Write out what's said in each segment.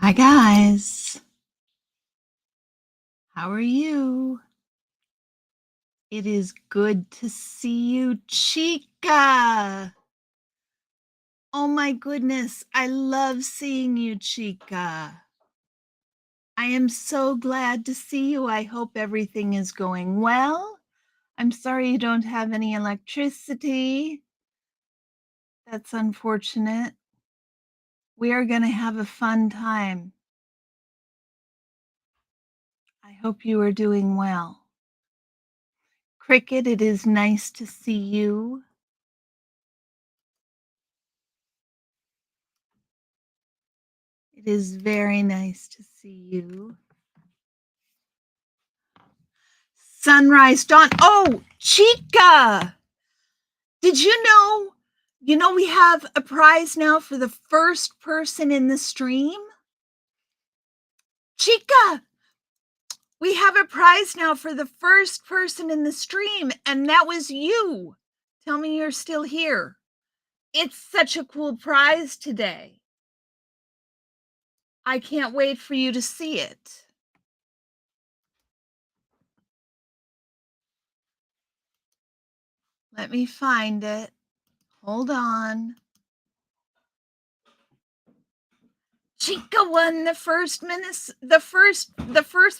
Hi, guys. How are you? It is good to see you, Chica. Oh my goodness. I love seeing you, Chica. I am so glad to see you. I hope everything is going well. I'm sorry you don't have any electricity. That's unfortunate. We are going to have a fun time. I hope you are doing well. Cricket, it is nice to see you. It is very nice to see you. Sunrise, dawn. Oh, Chica! Did you know? We have a prize now for the first person in the stream? Chica, we have a prize now for the first person in the stream, and that was you. Tell me you're still here. It's such a cool prize today. I can't wait for you to see it. Let me find it. Hold on. Chica won the first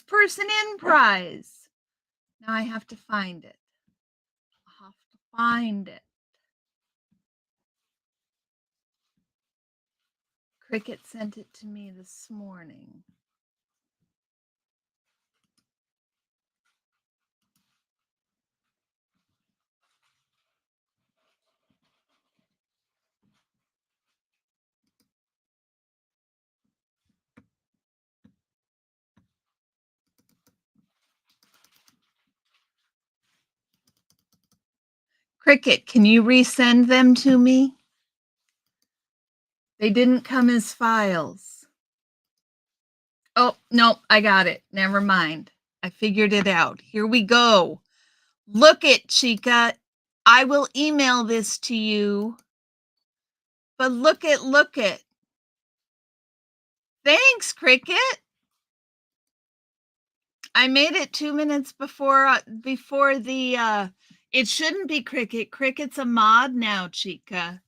person in prize. Now I have to find it. I have to find it. Cricket sent it to me this morning. Cricket, can you resend them to me? They didn't come as files. Oh, no, I got it. Never mind. I figured it out. Here we go. Look it, Chica. I will email this to you. But look it. Thanks, Cricket. I made it 2 minutes before the it shouldn't be Cricket. Cricket's a mod now, Chica.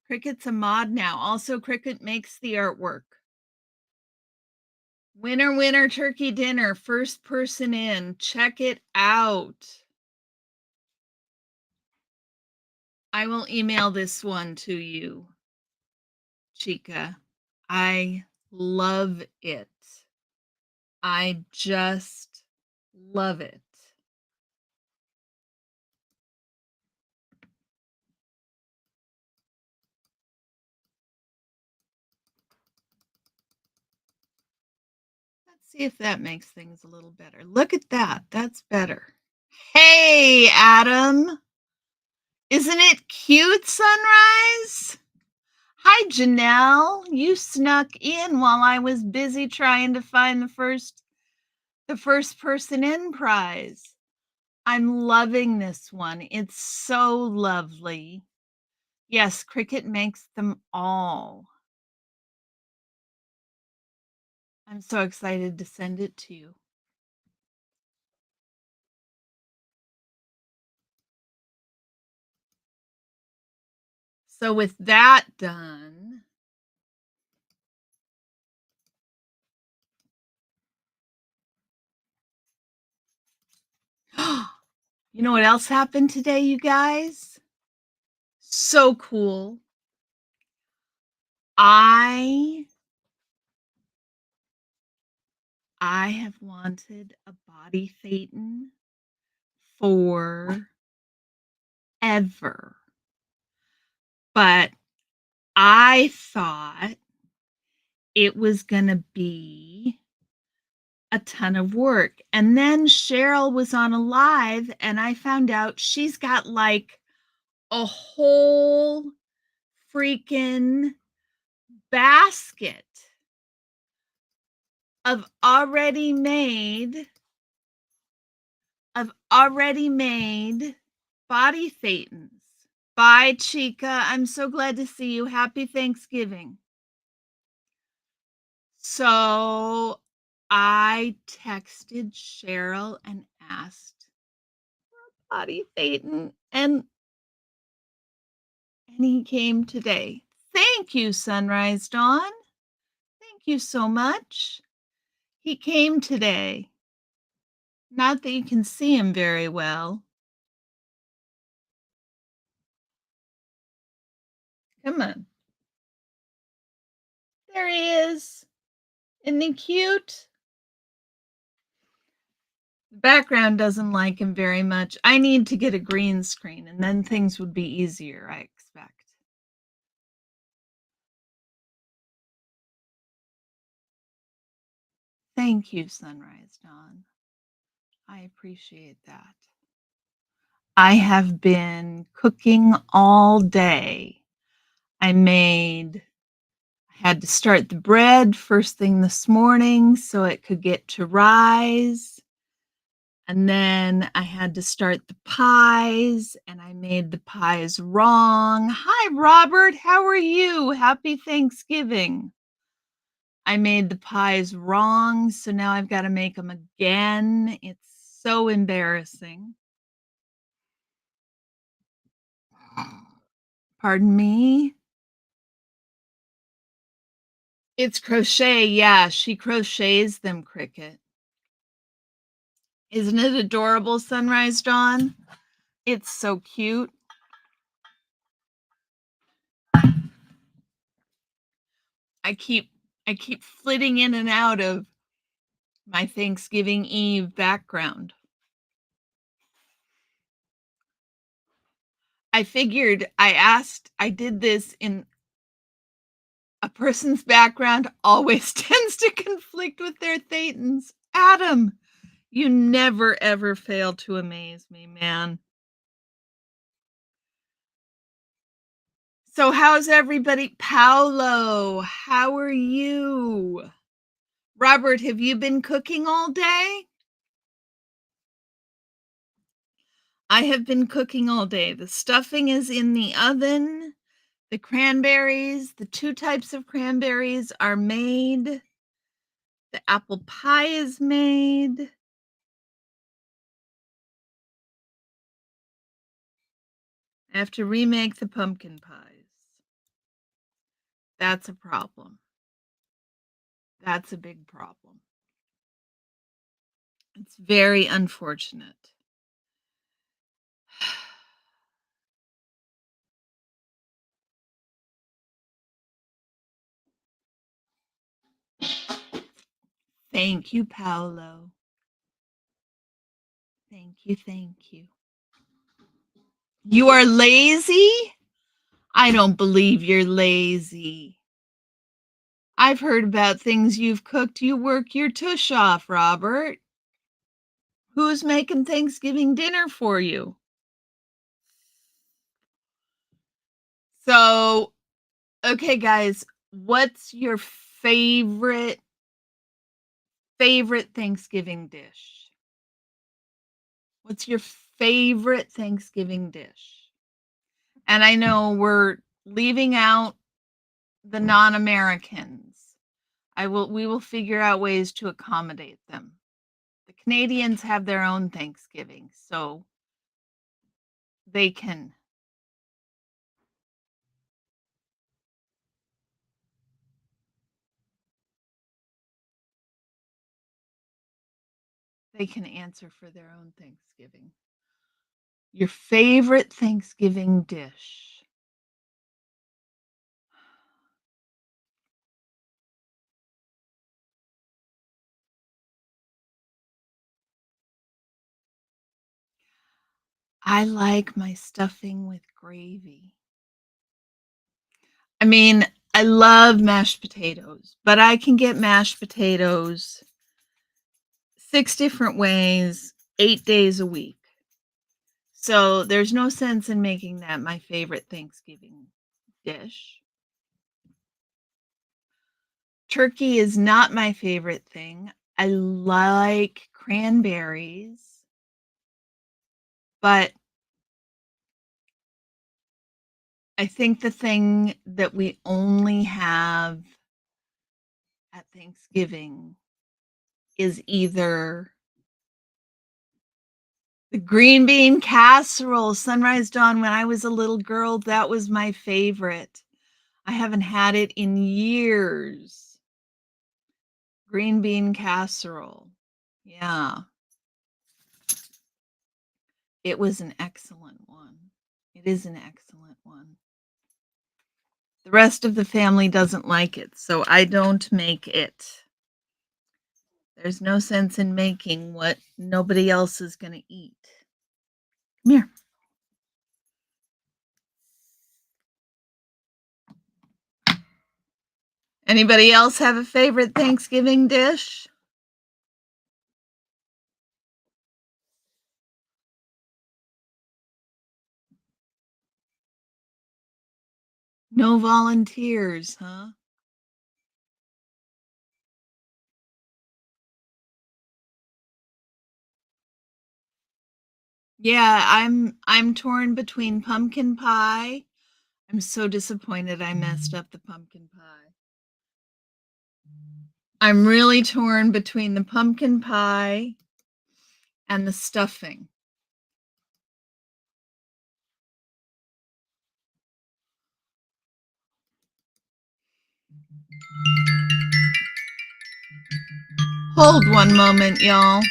Cricket's a mod now. Also, Cricket makes the artwork. Winner, winner, turkey dinner. First person in. Check it out. I will email this one to you, Chica. I love it. I just love it. Let's see if that makes things a little better. Look at that. That's better. Hey, Adam. Isn't it cute, Sunrise? Hi, Janelle. You snuck in while I was busy trying to find the first person in prize. I'm loving this one. It's so lovely. Yes, Cricket makes them all. I'm so excited to send it to you. So with that done, you know what else happened today, you guys? So cool. I have wanted a body phaeton forever. But I thought it was going to be a ton of work. And then Cheryl was on a live and I found out she's got like a whole freaking basket of already made body phaetons. Bye, Chica. I'm so glad to see you. Happy Thanksgiving. So I texted Cheryl and asked Potty Phaeton, and he came today. Thank you, Sunrise Dawn. Thank you so much. He came today. Not that you can see him very well. Come on. There he is. Isn't he cute? The background doesn't like him very much. I need to get a green screen, and then things would be easier, I expect. Thank you, Sunrise Dawn. I appreciate that. I have been cooking all day. I had to start the bread first thing this morning so it could get to rise. And then I had to start the pies, and I made the pies wrong. Hi, Robert. How are you? Happy Thanksgiving. I made the pies wrong, so now I've got to make them again. It's so embarrassing. Pardon me? It's crochet. Yeah, she crochets them, Cricket. Isn't it adorable, Sunrise Dawn? It's so cute. I keep flitting in and out of my Thanksgiving Eve background. I figured I did this in a person's background always tends to conflict with their thetans. Adam, you never ever fail to amaze me, man. So how's everybody? Paolo, how are you? Robert, have you been cooking all day? I have been cooking all day. The stuffing is in the oven. The cranberries, the two types of cranberries are made. The apple pie is made. I have to remake the pumpkin pies. That's a problem. That's a big problem. It's very unfortunate. Thank you, Paolo. Thank you, thank you. You are lazy? I don't believe you're lazy. I've heard about things you've cooked. You work your tush off, Robert. Who's making Thanksgiving dinner for you? So, okay, guys, what's your favorite Thanksgiving dish? What's your favorite Thanksgiving dish? And I know we're leaving out the non-Americans. We will figure out ways to accommodate them. The Canadians have their own Thanksgiving, so they can answer for their own Thanksgiving. Your favorite Thanksgiving dish? I like my stuffing with gravy. I mean, I love mashed potatoes, but I can get mashed potatoes 6 different ways, 8 days a week. So there's no sense in making that my favorite Thanksgiving dish. Turkey is not my favorite thing. I like cranberries, but I think the thing that we only have at Thanksgiving is either the green bean casserole, Sunrise Dawn. When I was a little girl, that was my favorite. I haven't had it in years. Green bean casserole. Yeah, it was an excellent one. It is an excellent one. The rest of the family doesn't like it, so I don't make it. There's no sense in making what nobody else is going to eat. Come here. Anybody else have a favorite Thanksgiving dish? No volunteers, huh? Yeah, I'm torn between pumpkin pie. I'm so disappointed I messed up the pumpkin pie. I'm really torn between the pumpkin pie and the stuffing. Hold one moment, y'all.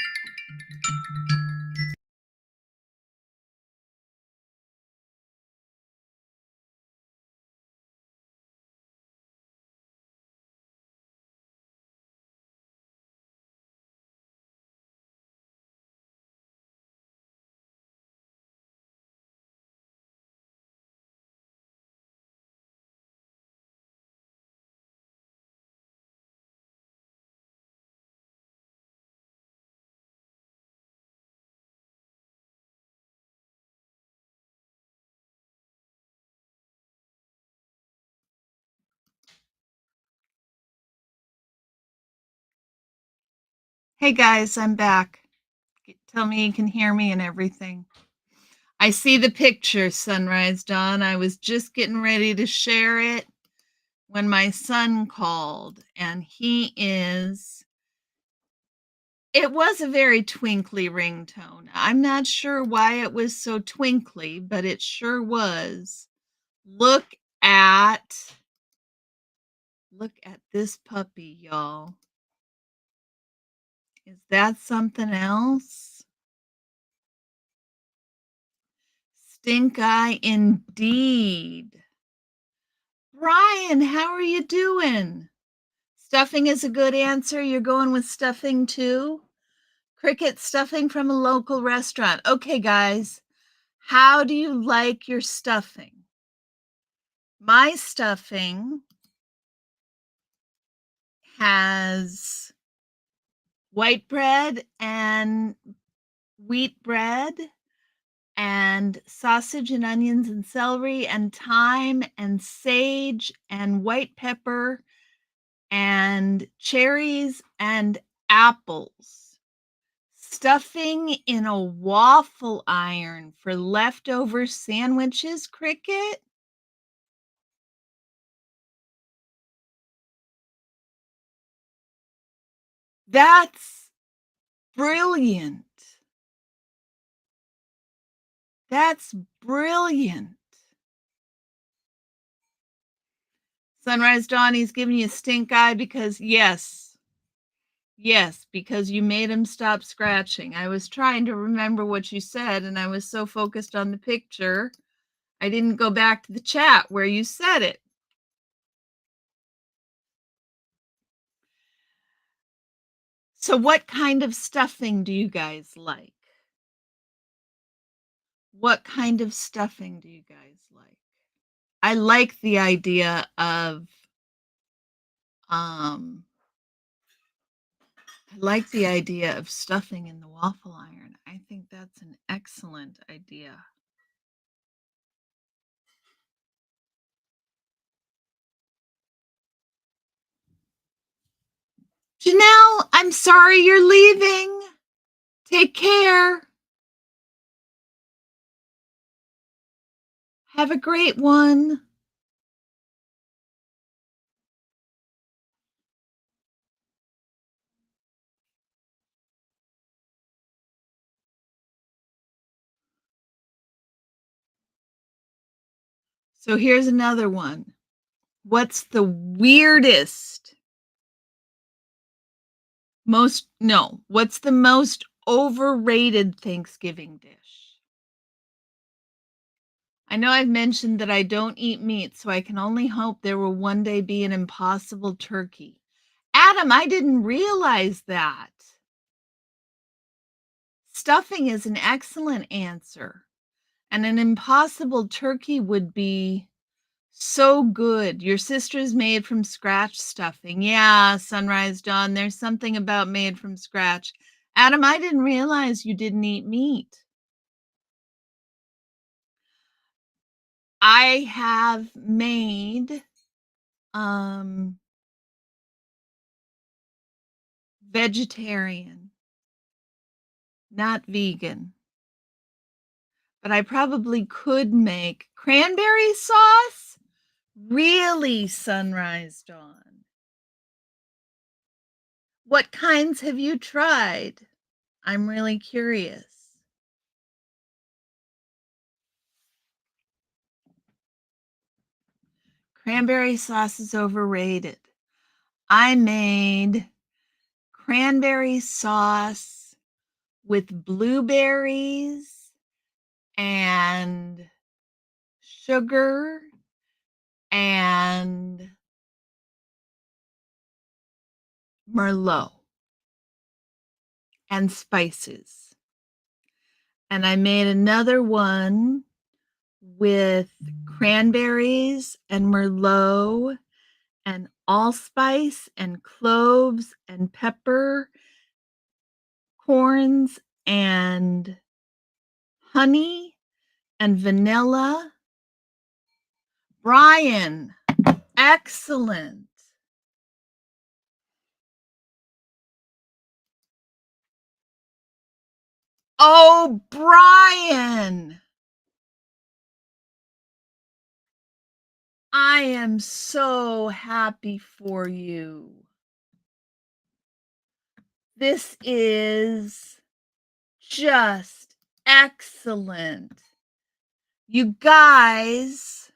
Hey guys, I'm back. Tell me you can hear me and everything. I see the picture, Sunrise Dawn. I was just getting ready to share it when my son called, and it was a very twinkly ringtone. I'm not sure why it was so twinkly, but it sure was. Look at look at this puppy, y'all. Is that something else? Stink eye indeed. Brian, how are you doing? Stuffing is a good answer. You're going with stuffing too? Cricket stuffing from a local restaurant. Okay, guys, how do you like your stuffing? My stuffing has white bread and wheat bread and sausage and onions and celery and thyme and sage and white pepper and cherries and apples. Stuffing in a waffle iron for leftover sandwiches, Cricket? That's brilliant. That's brilliant. Sunrise Dawn, he's giving you a stink eye because, yes, because you made him stop scratching. I was trying to remember what you said, and I was so focused on the picture, I didn't go back to the chat where you said it. So, what kind of stuffing do you guys like? What kind of stuffing do you guys like? I like the idea of um I like the idea of stuffing in the waffle iron. I think that's an excellent idea. Janelle, I'm sorry you're leaving. Take care. Have a great one. So here's another one. What's the weirdest what's the most overrated Thanksgiving dish? I know I've mentioned that I don't eat meat, so I can only hope there will one day be an impossible turkey. Adam, I didn't realize that. Stuffing is an excellent answer, and an impossible turkey would be so good. Your sister's made from scratch stuffing. Yeah, Sunrise Dawn, there's something about made from scratch. Adam, I didn't realize you didn't eat meat. I have made vegetarian, not vegan. But I probably could make cranberry sauce? Really, Sunrise Dawn? What kinds have you tried? I'm really curious. Cranberry sauce is overrated. I made cranberry sauce with blueberries and sugar and Merlot and spices. And I made another one with cranberries and Merlot and allspice and cloves and pepper corns and honey and vanilla. Brian, excellent. Oh, Brian, I am so happy for you. This is just excellent. You guys,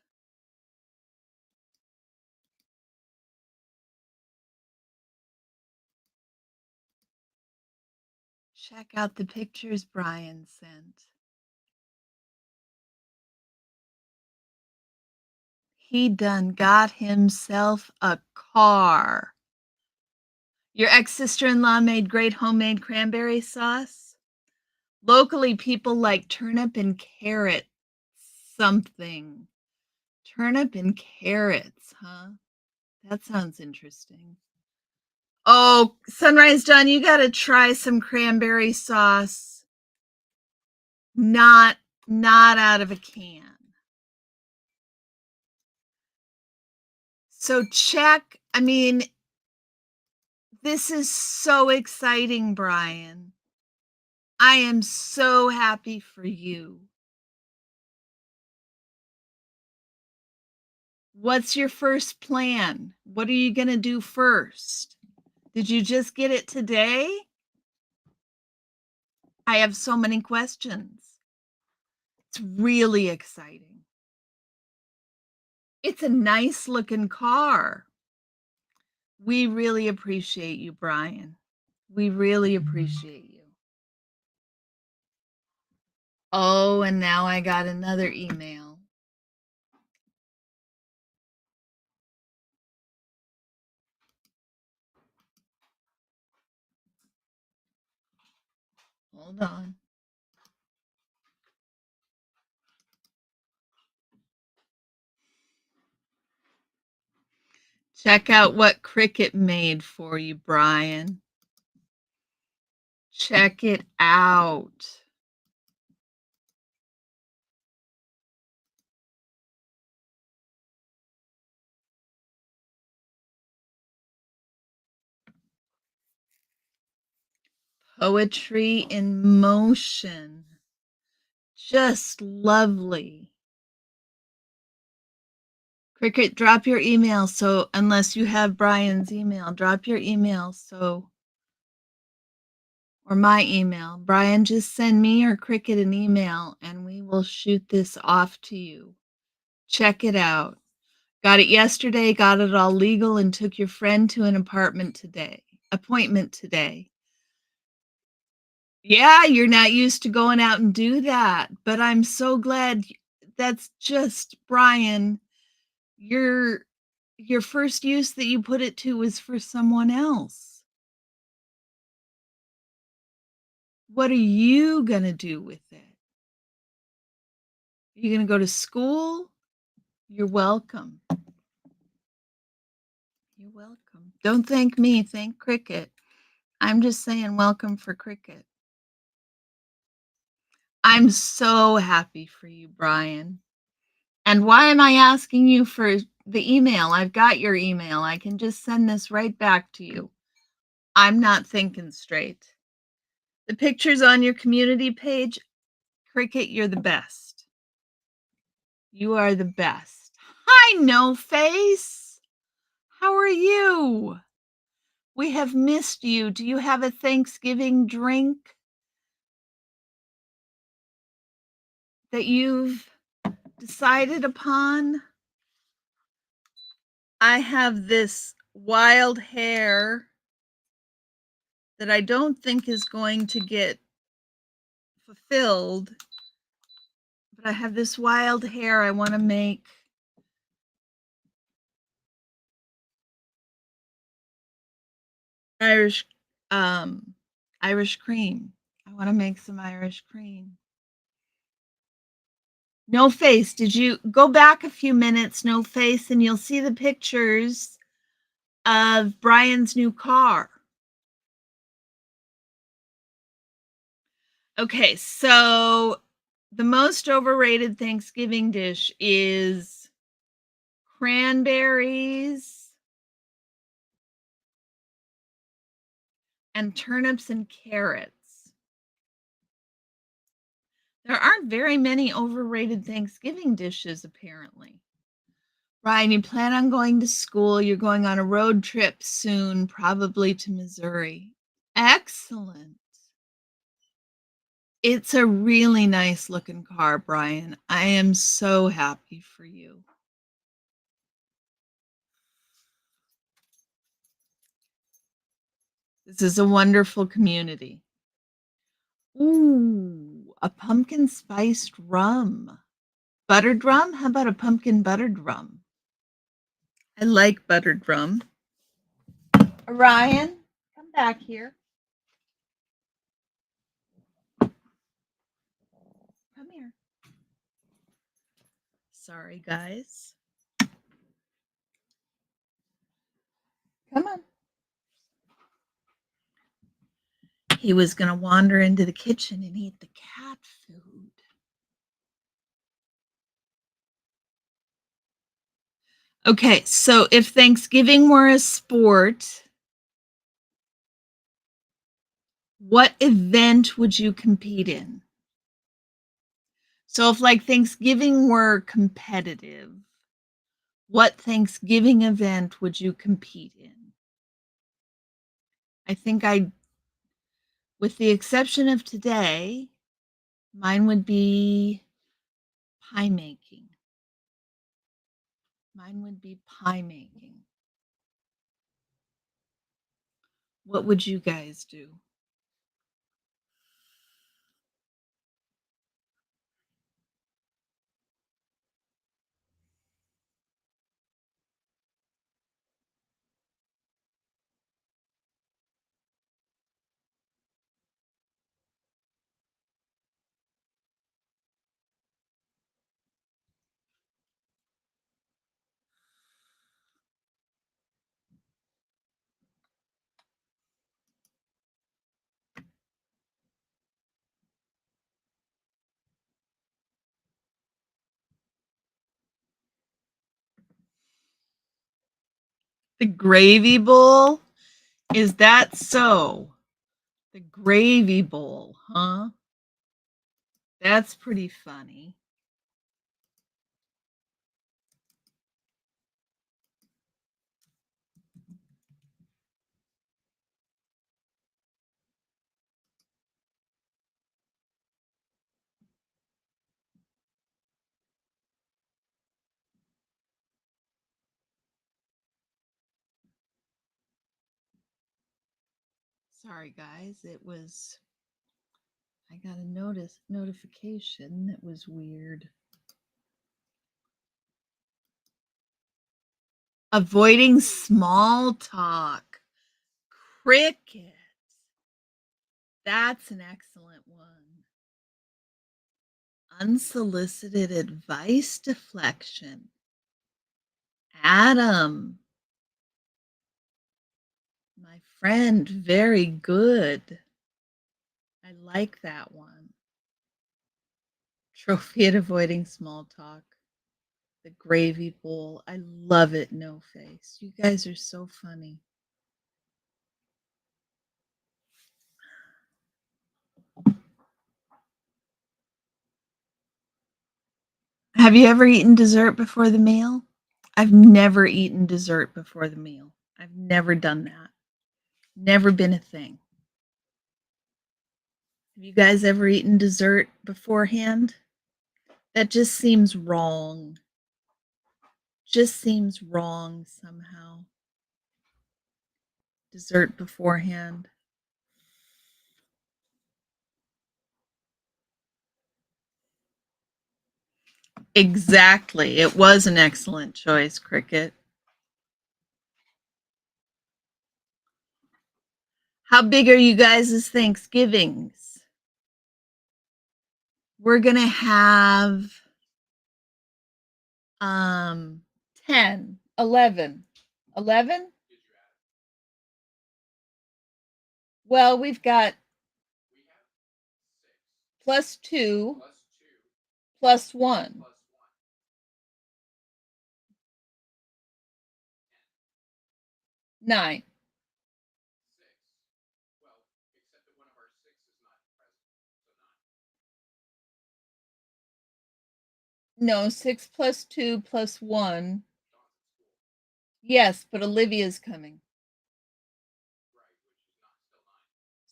check out the pictures Brian sent. He done got himself a car. Your ex-sister-in-law made great homemade cranberry sauce. Locally, people like turnip and carrot something. Turnip and carrots, huh? That sounds interesting. Oh, Sunrise Dawn, you got to try some cranberry sauce. Not out of a can. So check, I mean, this is so exciting, Brian. I am so happy for you. What's your first plan? What are you going to do first? Did you just get it today? I have so many questions. It's really exciting. It's a nice looking car. We really appreciate you, Brian. We really appreciate you. Oh, and now I got another email. Hold on. Check out what Cricket made for you, Brian. Check it out. Poetry in motion. Just lovely. Cricket, drop your email. So, unless you have Brian's email, drop your email. Or my email. Brian, just send me or Cricket an email and we will shoot this off to you. Check it out. Got it yesterday, got it all legal, and took your friend to an appointment today. Yeah, you're not used to going out and do that, but I'm so glad that's just Brian, your your first use that you put it to was for someone else. What are you gonna do with it? You gonna go to school? You're welcome. You're welcome. Don't thank me, thank Cricket. I'm just saying welcome for Cricket. I'm so happy for you, Brian. And why am I asking you for the email? I've got your email. I can just send this right back to you. I'm not thinking straight. The pictures on your community page, Cricket, you're the best. You are the best. Hi, No Face. How are you? We have missed you. Do you have a Thanksgiving drink that you've decided upon? I have this wild hair that I don't think is going to get fulfilled, but I have this wild hair I want to make Irish um Irish cream. I want to make some Irish cream. No Face, did you go back a few minutes, No Face, and you'll see the pictures of Brian's new car. Okay, so the most overrated Thanksgiving dish is cranberries and turnips and carrots. There aren't very many overrated Thanksgiving dishes, apparently. Ryan, you plan on going to school. You're going on a road trip soon, probably to Missouri. Excellent. It's a really nice looking car, Brian. I am so happy for you. This is a wonderful community. Ooh, a pumpkin spiced rum. Buttered rum? How about a pumpkin buttered rum? I like buttered rum. Ryan, come back here. Come here. Sorry, guys. Come on. He was going to wander into the kitchen and eat the cat food. Okay, so if Thanksgiving were a sport, what event would you compete in? So if like Thanksgiving were competitive, what Thanksgiving event would you compete in? I think with the exception of today, mine would be pie making. Mine would be pie making. What would you guys do? The gravy bowl? Is that so? The gravy bowl, huh? That's pretty funny. Sorry, guys. I got a notification that was weird. Avoiding small talk. Cricket. That's an excellent one. Unsolicited advice deflection. Adam. My friend, very good. I like that one. Trophy at avoiding small talk. The gravy bowl. I love it, no face. You guys are so funny. Have you ever eaten dessert before the meal? I've never eaten dessert before the meal. I've never done that. Never been a thing. Have you guys ever eaten dessert beforehand? That just seems wrong. Just seems wrong somehow. Dessert beforehand. Exactly. It was an excellent choice, Cricket. How big are you guys' Thanksgivings? We're going to have 10, 11. 11? Well, we've got plus 2 plus 1. 9. No, 6 plus 2 plus 1. Yes, but Olivia's coming.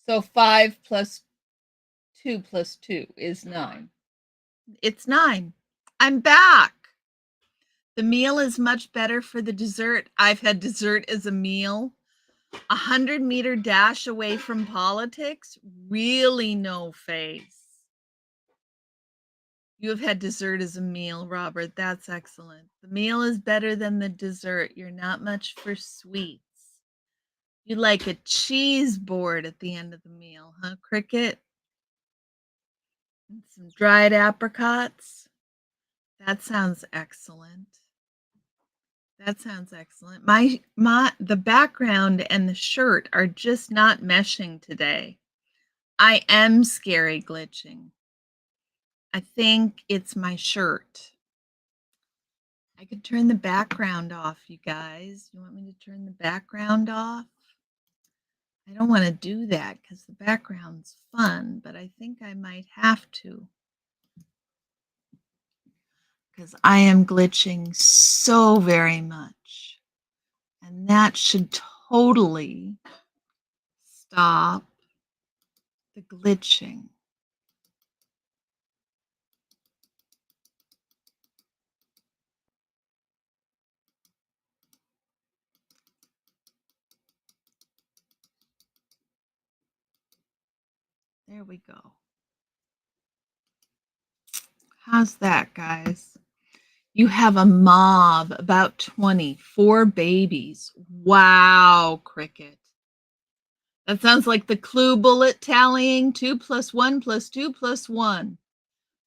So 5 plus 2 plus 2 is 9. It's 9. I'm back. The meal is much better for the dessert. I've had dessert as a meal. 100-meter dash away from politics? Really no face. You have had dessert as a meal, Robert. That's excellent. The meal is better than the dessert. You're not much for sweets. You like a cheese board at the end of the meal, huh, Cricket? And some dried apricots. That sounds excellent. That sounds excellent. The background and the shirt are just not meshing today. I am scary glitching. I think it's my shirt. I could turn the background off, you guys. You want me to turn the background off? I don't want to do that because the background's fun, but I think I might have to. Because I am glitching so very much. And that should totally stop the glitching. There we go. How's that, guys? You have a mob, about 20, 4 babies. Wow, Cricket. That sounds like the clue bullet tallying 2 plus 1 plus 2 plus 1.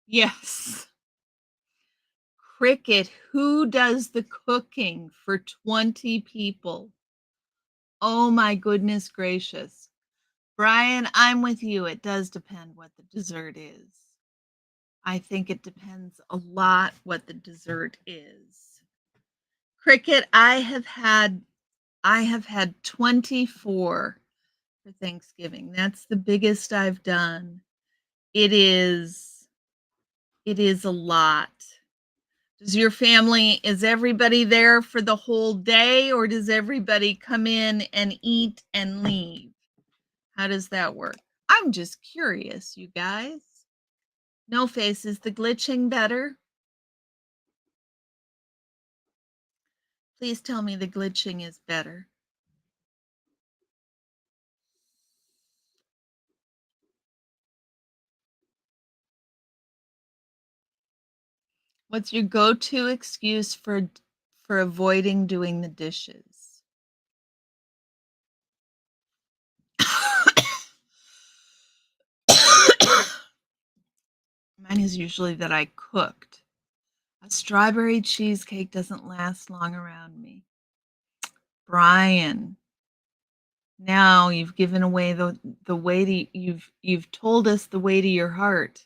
Yes. Cricket, who does the cooking for 20 people? Oh my goodness gracious. Brian, I'm with you. It does depend what the dessert is. I think it depends a lot what the dessert is. Cricket, I have had 24 for Thanksgiving. That's the biggest I've done. It is a lot. Is everybody there for the whole day, or does everybody come in and eat and leave? How does that work? I'm just curious, you guys. No face, is the glitching better? Please tell me the glitching is better. What's your go-to excuse for avoiding doing the dishes? Mine is usually that I cooked. A strawberry cheesecake doesn't last long around me. Brian, now you've given away the way to you've told us the way to your heart.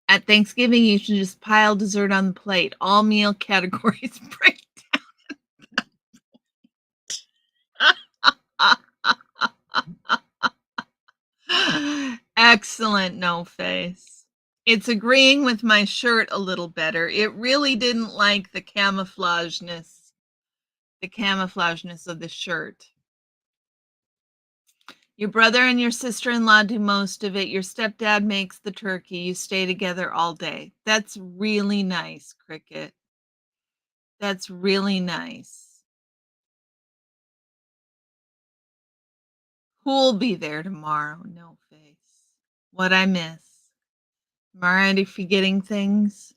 At Thanksgiving, you should just pile dessert on the plate. All meal categories break down. Excellent, no face. It's agreeing with my shirt a little better. It really didn't like the camouflageness of the shirt. Your brother and your sister-in-law do most of it. Your stepdad makes the turkey. You stay together all day. That's really nice, Cricket. That's really nice. Who'll be there tomorrow? No face. What I miss. Am I already forgetting things?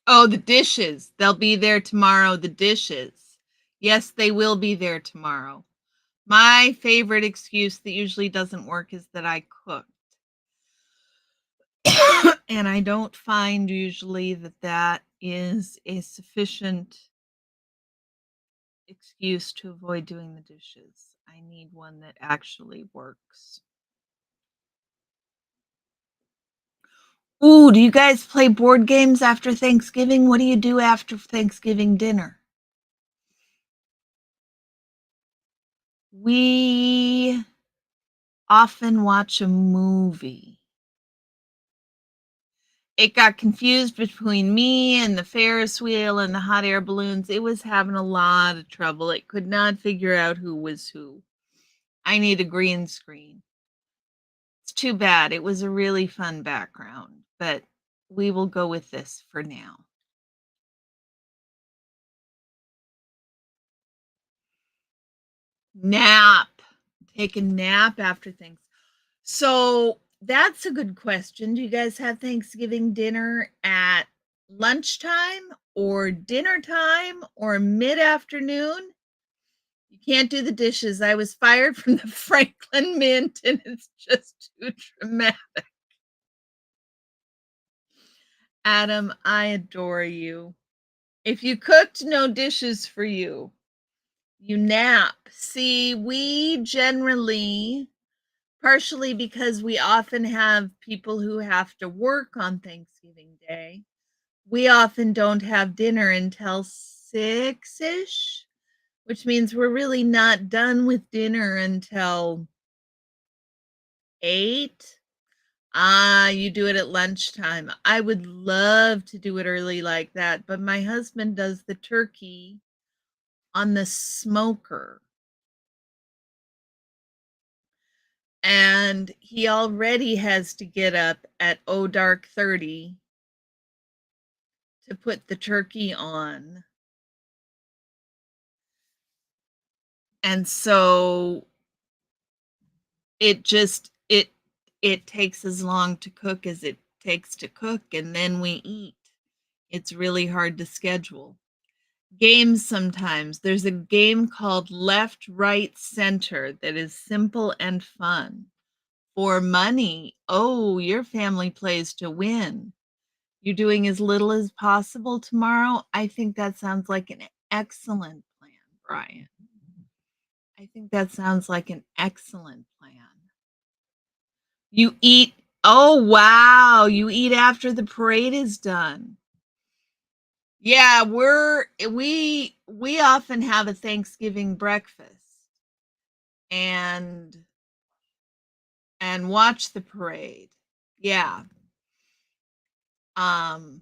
Oh, the dishes. They'll be there tomorrow. The dishes. Yes, they will be there tomorrow. My favorite excuse that usually doesn't work is that I cooked. And I don't find usually that that is a sufficient excuse to avoid doing the dishes. I need one that actually works. Ooh, do you guys play board games after Thanksgiving? What do you do after Thanksgiving dinner? We often watch a movie. It got confused between me and the Ferris wheel and the hot air balloons. It was having a lot of trouble. It could not figure out who was who. I need a green screen. It's too bad. It was a really fun background, but we will go with this for now. Nap. Take a nap after things. So that's a good question. Do you guys have Thanksgiving dinner at lunchtime or dinner time or mid afternoon? You can't do the dishes. I was fired from the Franklin Mint and it's just too dramatic. Adam, I adore you. If you cooked, no dishes for you. You nap. See, we generally, partially because we often have people who have to work on Thanksgiving Day, we often don't have dinner until 6-ish, which means we're really not done with dinner until 8. Ah, you do it at lunchtime. I would love to do it early like that, but my husband does the turkey on the smoker. And he already has to get up at dark 30 to put the turkey on. And so it just it takes as long to cook as it takes to cook and then we eat. It's really hard to schedule. Games sometimes. There's a game called Left, Right, Center that is simple and fun. For money, oh, your family plays to win. You're doing as little as possible tomorrow. I think that sounds like an excellent plan, Brian. I think that sounds like an excellent plan. You eat, oh, wow. You eat after the parade is done. Yeah, we often have a Thanksgiving breakfast and watch the parade. Yeah. Um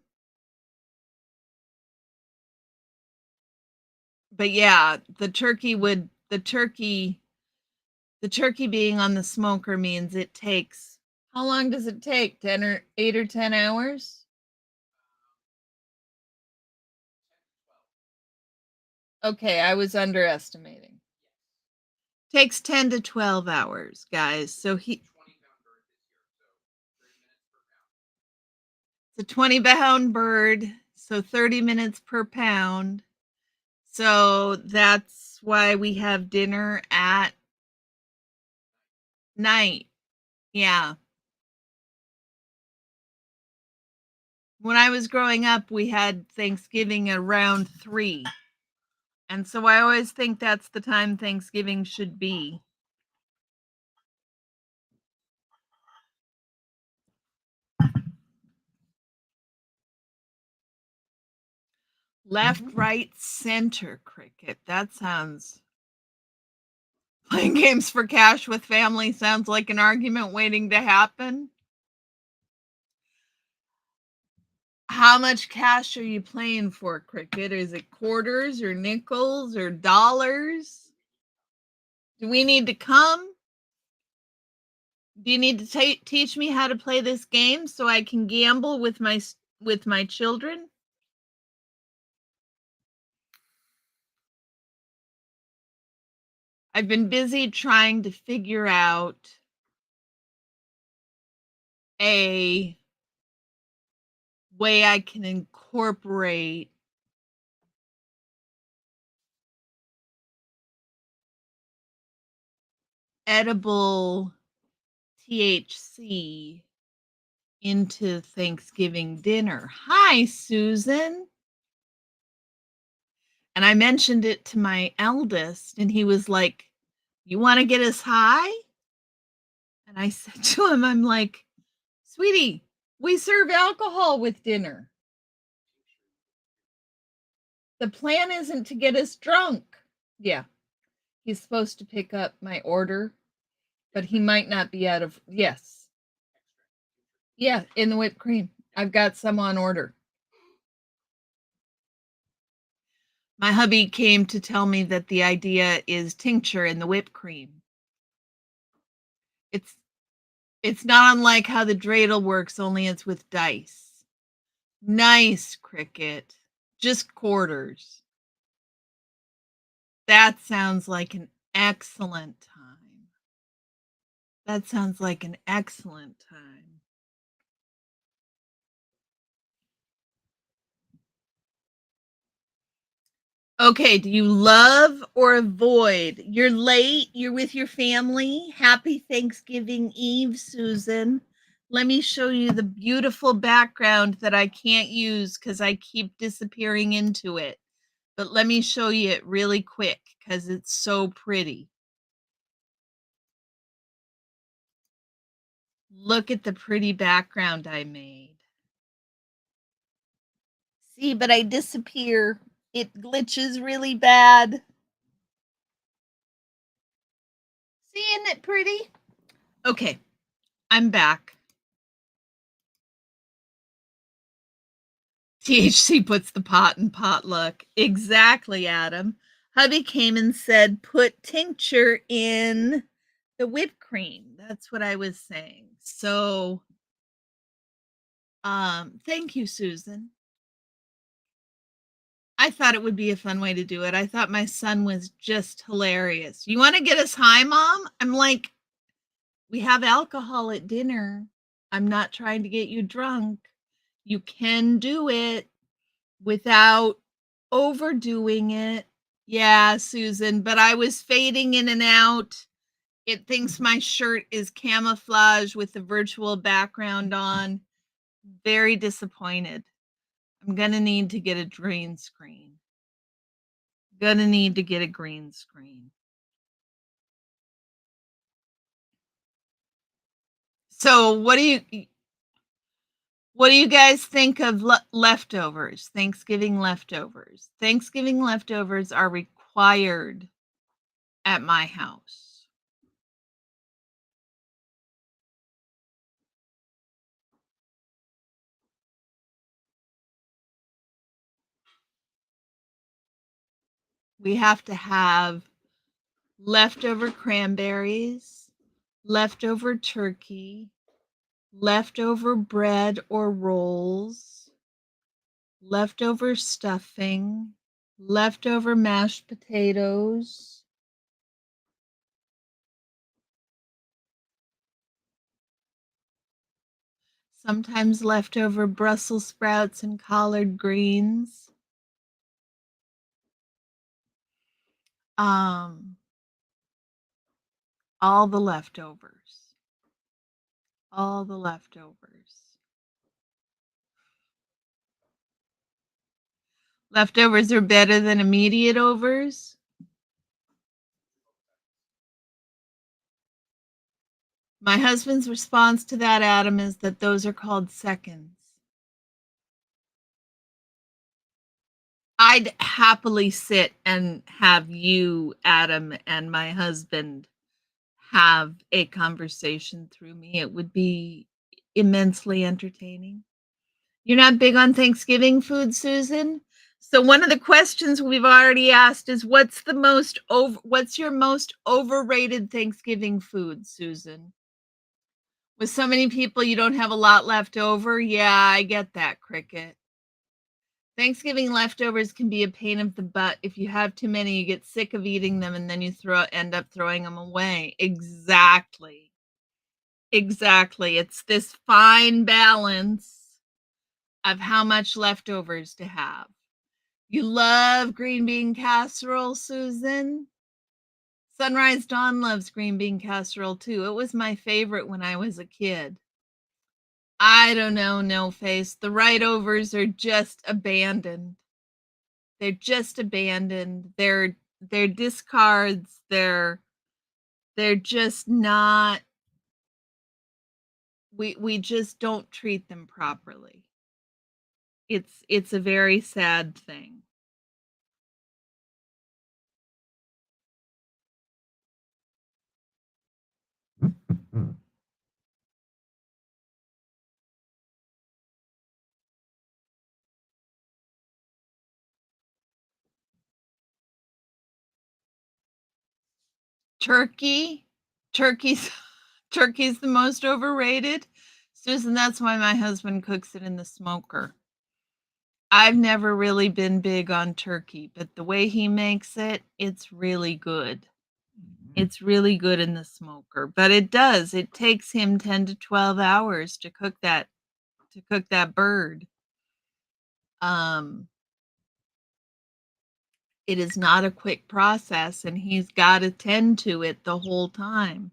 but yeah, the turkey being on the smoker means it takes how long does it take? 10 or 8 or 10 hours? Okay, I was underestimating. Takes 10 to 12 hours, guys. So it's a 20-pound bird, so 30 minutes per pound. So that's why we have dinner at night. Yeah. When I was growing up, we had Thanksgiving around 3. And so I always think that's the time Thanksgiving should be. Left, right, center cricket. That sounds. Playing games for cash with family sounds like an argument waiting to happen. How much cash are you playing for, cricket? Is it quarters or nickels or dollars? Do we need to come? Do you need to teach me how to play this game so I can gamble with my children? I've been busy trying to figure out a way I can incorporate edible THC into Thanksgiving dinner. Hi, Susan. And I mentioned it to my eldest, and he was like, "You want to get us high?" And I said to him, I'm like, "Sweetie, we serve alcohol with dinner. The plan isn't to get us drunk." Yeah, he's supposed to pick up my order, but he might not be out of, yes. Yeah, in the whipped cream. I've got some on order. My hubby came to tell me that the idea is tincture in the whipped cream. It's it's not unlike how the dreidel works, only it's with dice. Nice, cricket. Just quarters. That sounds like an excellent time. That sounds like an excellent time. Okay, do you love or avoid? You're late, you're with your family. Happy Thanksgiving Eve, Susan. Let me show you the beautiful background that I can't use because I keep disappearing into it. But let me show you it really quick because it's so pretty. Look at the pretty background I made. See, but I disappear. It glitches really bad. See, isn't it pretty? Okay, I'm back. THC puts the pot in potluck. Exactly, Adam. Hubby came and said, put tincture in the whipped cream. That's what I was saying. So, thank you, Susan. I thought it would be a fun way to do it. I thought my son was just hilarious. You want to get us high, Mom? I'm like, we have alcohol at dinner. I'm not trying to get you drunk. You can do it without overdoing it. Yeah, Susan, but I was fading in and out. It thinks my shirt is camouflage with the virtual background on. Very disappointed. I'm going to need to get a green screen. Gonna need to get a green screen. So, what do you guys think of leftovers? Thanksgiving leftovers. Thanksgiving leftovers are required at my house. We have to have leftover cranberries, leftover turkey, leftover bread or rolls, leftover stuffing, leftover mashed potatoes, Sometimes leftover Brussels sprouts and collard greens. Um, all the leftovers. All the leftovers. Leftovers are better than immediate overs. My husband's response to that, Adam, is that those are called seconds. I'd happily sit and have you, Adam, and my husband have a conversation through me. It would be immensely entertaining. You're not big on Thanksgiving food, Susan? So one of the questions we've already asked is what's your most overrated Thanksgiving food, Susan? With so many people you don't have a lot left over? Yeah, I get that, Cricket. Thanksgiving leftovers can be a pain in the butt. If you have too many, you get sick of eating them and then you end up throwing them away. Exactly. Exactly. It's this fine balance of how much leftovers to have. You love green bean casserole, Susan? Sunrise Dawn loves green bean casserole too. It was my favorite when I was a kid. I don't know, no face. The right overs are just abandoned. They're just abandoned. They're discards. They're just not we just don't treat them properly. It's a very sad thing. Turkey, turkey's turkey's the most overrated. Susan, that's why my husband cooks it in the smoker. I've never really been big on turkey, but the way he makes it, it's really good. It's really good in the smoker, but it takes him 10 to 12 hours to cook that bird. Um, it is not a quick process and he's got to tend to it the whole time.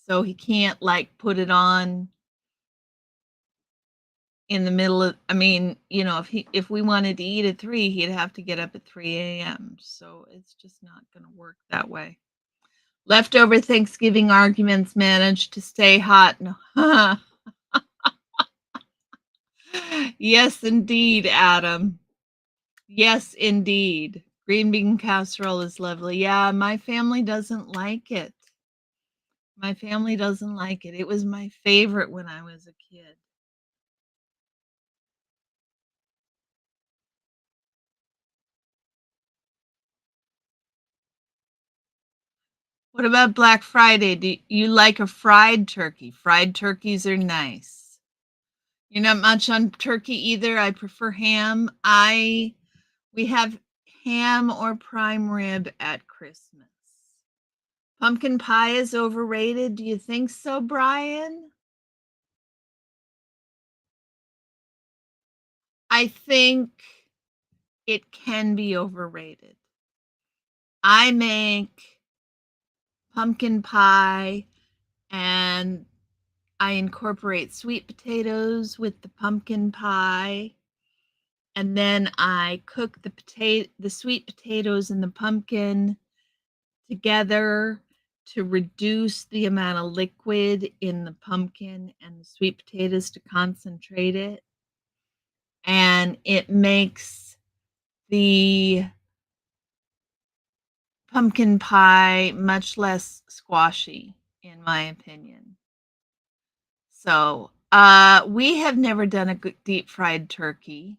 So he can't like put it on in the middle of I mean, if we wanted to eat at 3, he'd have to get up at 3 a.m. So it's just not going to work that way. Leftover Thanksgiving arguments manage to stay hot. No. Yes, indeed, Adam. Yes, indeed. Green bean casserole is lovely. Yeah, my family doesn't like it. My family doesn't like it. It was my favorite when I was a kid. What about Black Friday? Do you like a fried turkey? Fried turkeys are nice. You're not much on turkey either. I prefer ham. We have ham or prime rib at Christmas. Pumpkin pie is overrated. Do you think so, Brian? I think it can be overrated. I make pumpkin pie and I incorporate sweet potatoes with the pumpkin pie. And then I cook the sweet potatoes and the pumpkin together to reduce the amount of liquid in the pumpkin and the sweet potatoes to concentrate it. And it makes the pumpkin pie much less squashy, in my opinion. So, we have never done a good deep fried turkey,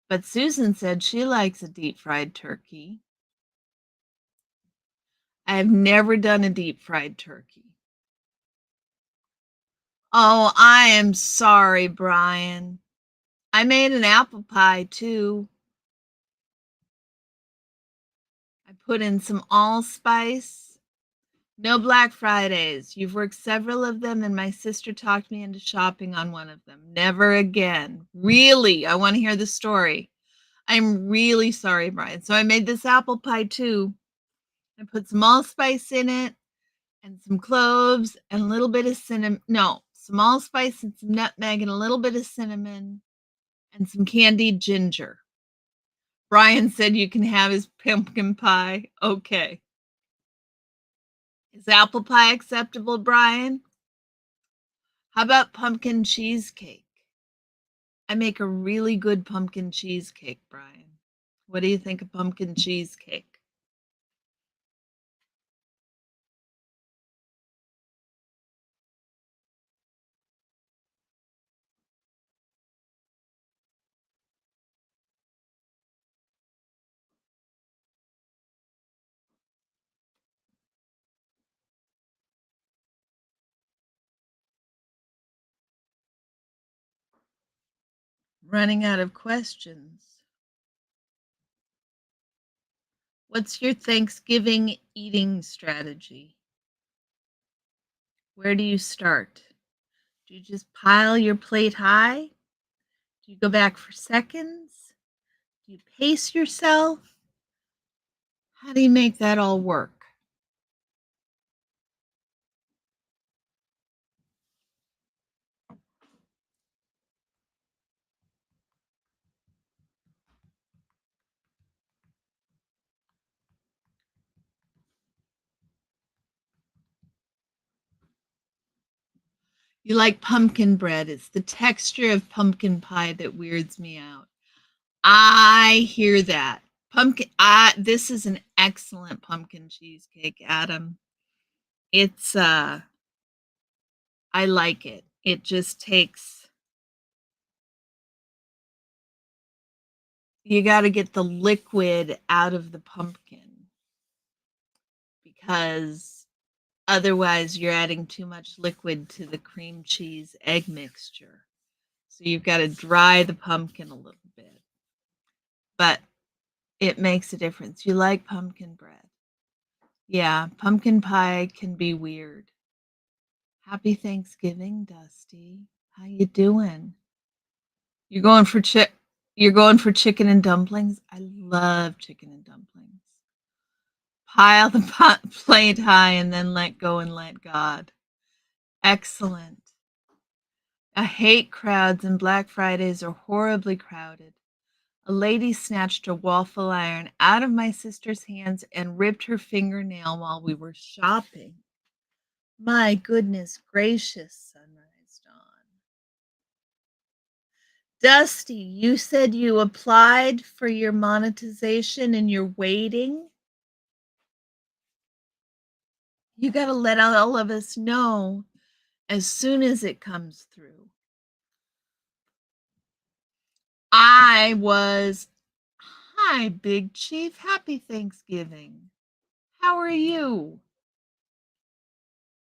but Susan said she likes a deep fried turkey. I have never done a deep fried turkey. Oh, I am sorry, Brian. I made an apple pie too. I put in some allspice No Black Fridays. You've worked several of them, and my sister talked me into shopping on one of them. Never again. Really? I want to hear the story. I'm really sorry, Brian. So I made this apple pie too. I put some allspice in it and some cloves and a little bit of cinnamon. No, some allspice and some nutmeg and a little bit of cinnamon and some candied ginger. Brian said you can have his pumpkin pie. Okay. Is apple pie acceptable, Brian? How about pumpkin cheesecake? I make a really good pumpkin cheesecake, Brian. What do you think of pumpkin cheesecake? Running out of questions. What's your Thanksgiving eating strategy? Where do you start? Do you just pile your plate high? Do you go back for seconds? Do you pace yourself? How do you make that all work? You like pumpkin bread. It's the texture of pumpkin pie that weirds me out. I hear that. Pumpkin this is an excellent pumpkin cheesecake, Adam. It's I like it. It just takes you got to get the liquid out of the pumpkin because otherwise you're adding too much liquid to the cream cheese egg mixture. So you've got to dry the pumpkin a little bit. But it makes a difference. You like pumpkin bread. Yeah, pumpkin pie can be weird. Happy Thanksgiving, Dusty. How you doing? You going for you're going for chicken and dumplings? I love chicken and dumplings. Pile the plate high and then let go and let God. Excellent. I hate crowds and Black Fridays are horribly crowded. A lady snatched a waffle iron out of my sister's hands and ripped her fingernail while we were shopping. My goodness gracious, Sunrise Dawn. Dusty, you said you applied for your monetization and you're waiting. You got to let all of us know as soon as it comes through. I was, hi, Big Chief. Happy Thanksgiving. How are you?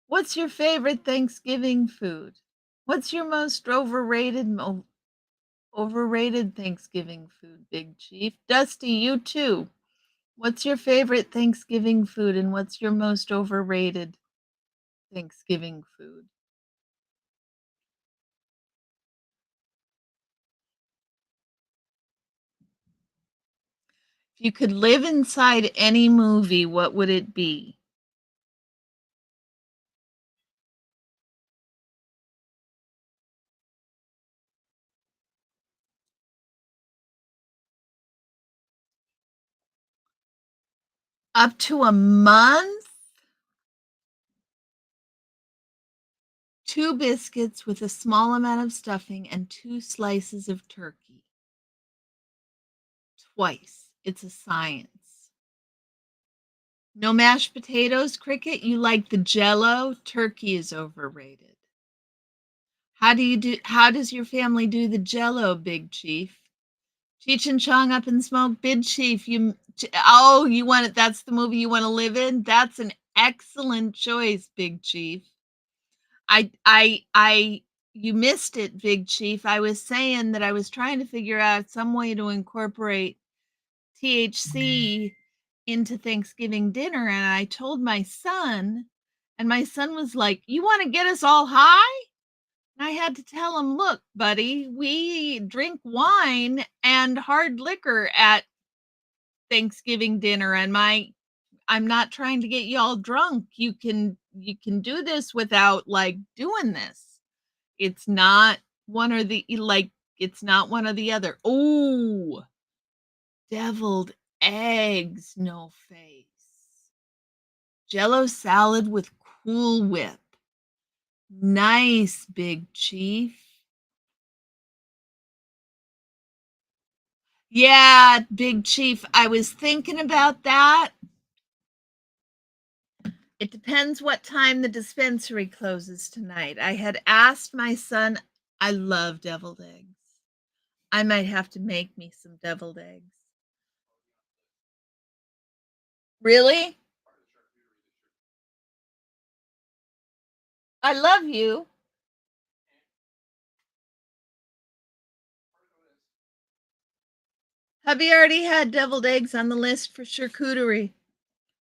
What's your favorite Thanksgiving food? What's your most overrated Thanksgiving food, Big Chief? Dusty, you too. What's your favorite Thanksgiving food and what's your most overrated Thanksgiving food? If you could live inside any movie, what would it be? Up to a month? Two biscuits with a small amount of stuffing and two slices of turkey. Twice. It's a science. No mashed potatoes, Cricket? You like the jello? Turkey is overrated. How does your family do the jello, Big Chief? Cheech and Chong Up in Smoke, Big Chief. You want it? That's the movie you want to live in? That's an excellent choice, Big Chief. I you missed it, Big Chief. I was saying that I was trying to figure out some way to incorporate THC into Thanksgiving dinner, and I told my son And my son was like, "You wanna get us all high?" And I had to tell him, "Look, buddy, we drink wine and hard liquor at Thanksgiving dinner, and I'm not trying to get y'all drunk. You can do this without, like, doing this. It's not one or the like, it's not one or the other." Ooh, deviled eggs, no face. Jello salad with Cool Whip. Nice, Big Chief. Yeah, Big Chief, I was thinking about that. It depends what time the dispensary closes tonight. I had asked my son. I love deviled eggs. I might have to make me some deviled eggs. Really? I love you. Hubby already had deviled eggs on the list for charcuterie.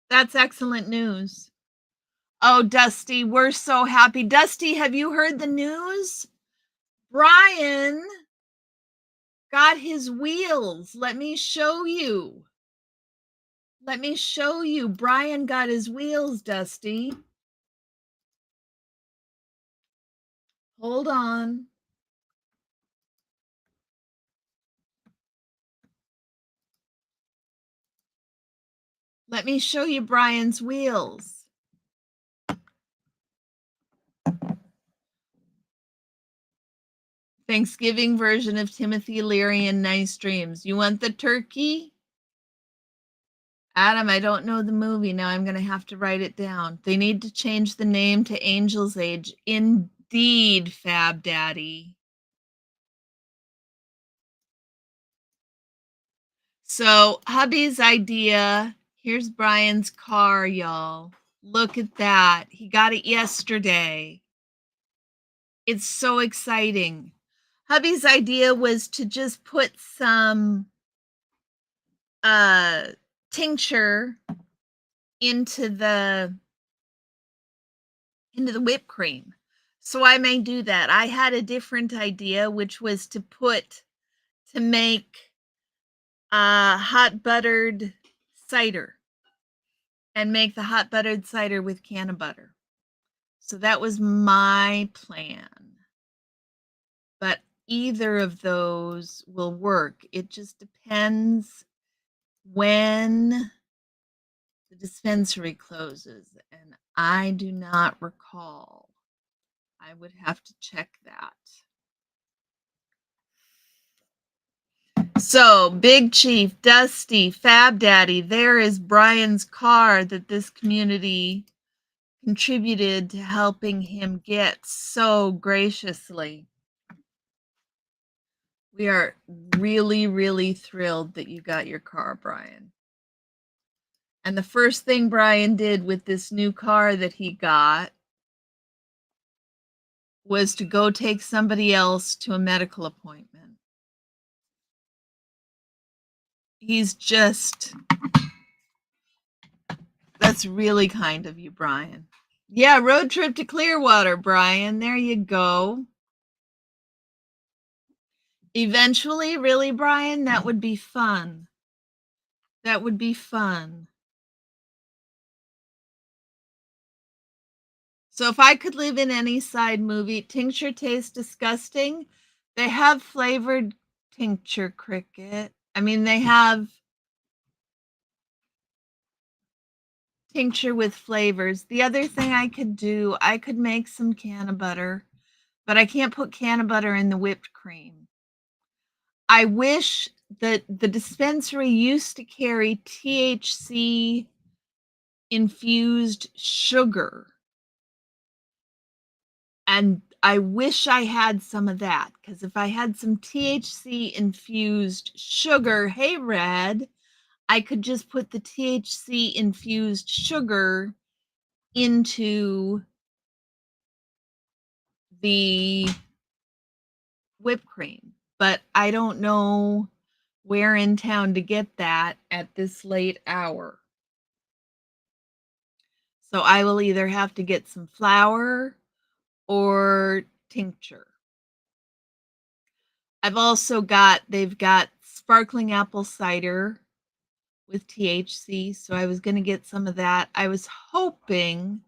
That's excellent news. Oh, Dusty, we're so happy. Dusty, have you heard the news? Brian got his wheels. Let me show you. Let me show you. Brian got his wheels, Dusty. Hold on. Let me show you Brian's wheels. Thanksgiving version of Timothy Leary and Nice Dreams. You want the turkey? Adam, I don't know the movie. Now I'm going to have to write it down. They need to change the name to Angel's Age. Indeed, Fab Daddy. So, hubby's idea. Here's Brian's car, y'all. Look at that. He got it yesterday. It's so exciting. Hubby's idea was to just put some tincture into the whipped cream. So I may do that. I had a different idea, which was to make hot buttered cider and make the hot buttered cider with can of butter. So that was my plan. But either of those will work. It just depends when the dispensary closes, and I do not recall. I would have to check that. So, Big Chief, Dusty, Fab Daddy, there is Brian's car that this community contributed to helping him get so graciously. We are really, really thrilled that you got your car, Brian. And the first thing Brian did with this new car that he got was to go take somebody else to a medical appointment. He's just, that's really kind of you, Brian. Yeah, road trip to Clearwater, Brian. There you go. Eventually, really, Brian, that would be fun. That would be fun. So if I could live in any side movie, tincture tastes disgusting. They have flavored tincture, Cricket. I mean, they have tincture with flavors. The other thing I could do, I could make some can of butter, but I can't put can of butter in the whipped cream. I wish that the dispensary used to carry THC infused sugar. And I wish I had some of that, because if I had some THC infused sugar, hey, Red, I could just put the THC infused sugar into the whipped cream. But I don't know where in town to get that at this late hour. So I will either have to get some flour or tincture. They've got sparkling apple cider with THC, so I was gonna get some of that. I was hoping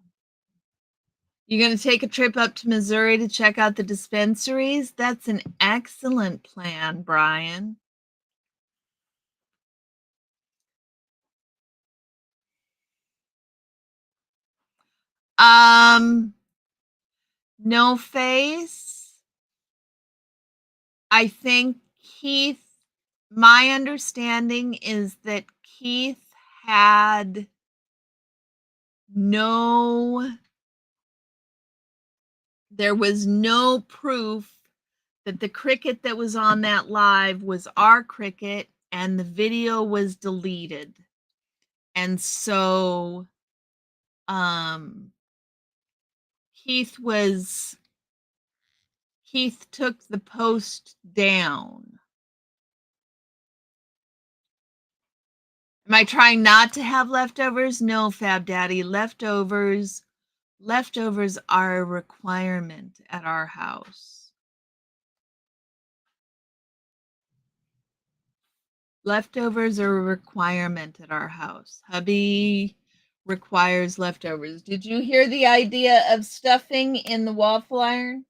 you're gonna take a trip up to Missouri to check out the dispensaries? That's an excellent plan, Brian. Um, no face. I think Keith my understanding is that Keith had no there was no proof that the cricket that was on that live was our cricket and the video was deleted. And so um Keith was Keith took the post down. Am I trying not to have leftovers? No, Fab Daddy. Leftovers are a requirement at our house. Leftovers are a requirement at our house. Hubby requires leftovers. Did you hear the idea of stuffing in the waffle iron?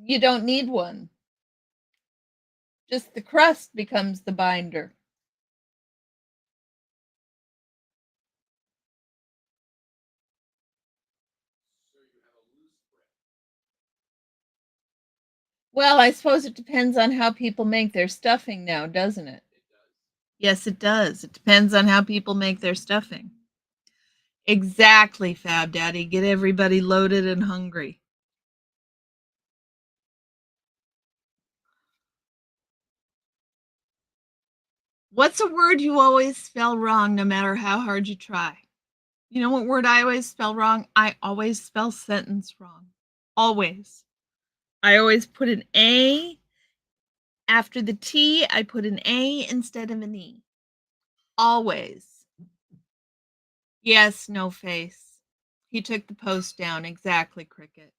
You don't need one. Just the crust becomes the binder. Well, I suppose it depends on how people make their stuffing now, doesn't it? Yes, it does. It depends on how people make their stuffing. Exactly, Fab Daddy. Get everybody loaded and hungry. What's a word you always spell wrong no matter how hard you try? You know what word I always spell wrong? I always spell sentence wrong. Always. I always put an A after the T, I put an A instead of an E. Always. Yes, no face. He took the post down. Exactly, Cricket.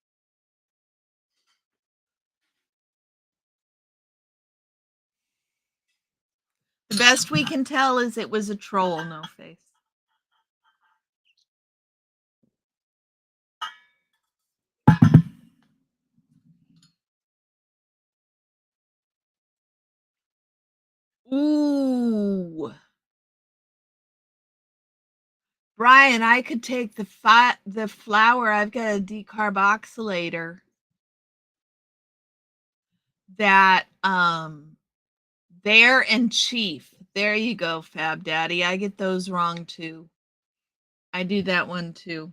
The best we can tell is it was a troll, no face. Ooh. Brian, I could take the flour. I've got a decarboxylator that Bear and Chief. There you go, Fab Daddy. I get those wrong too. I do that one too.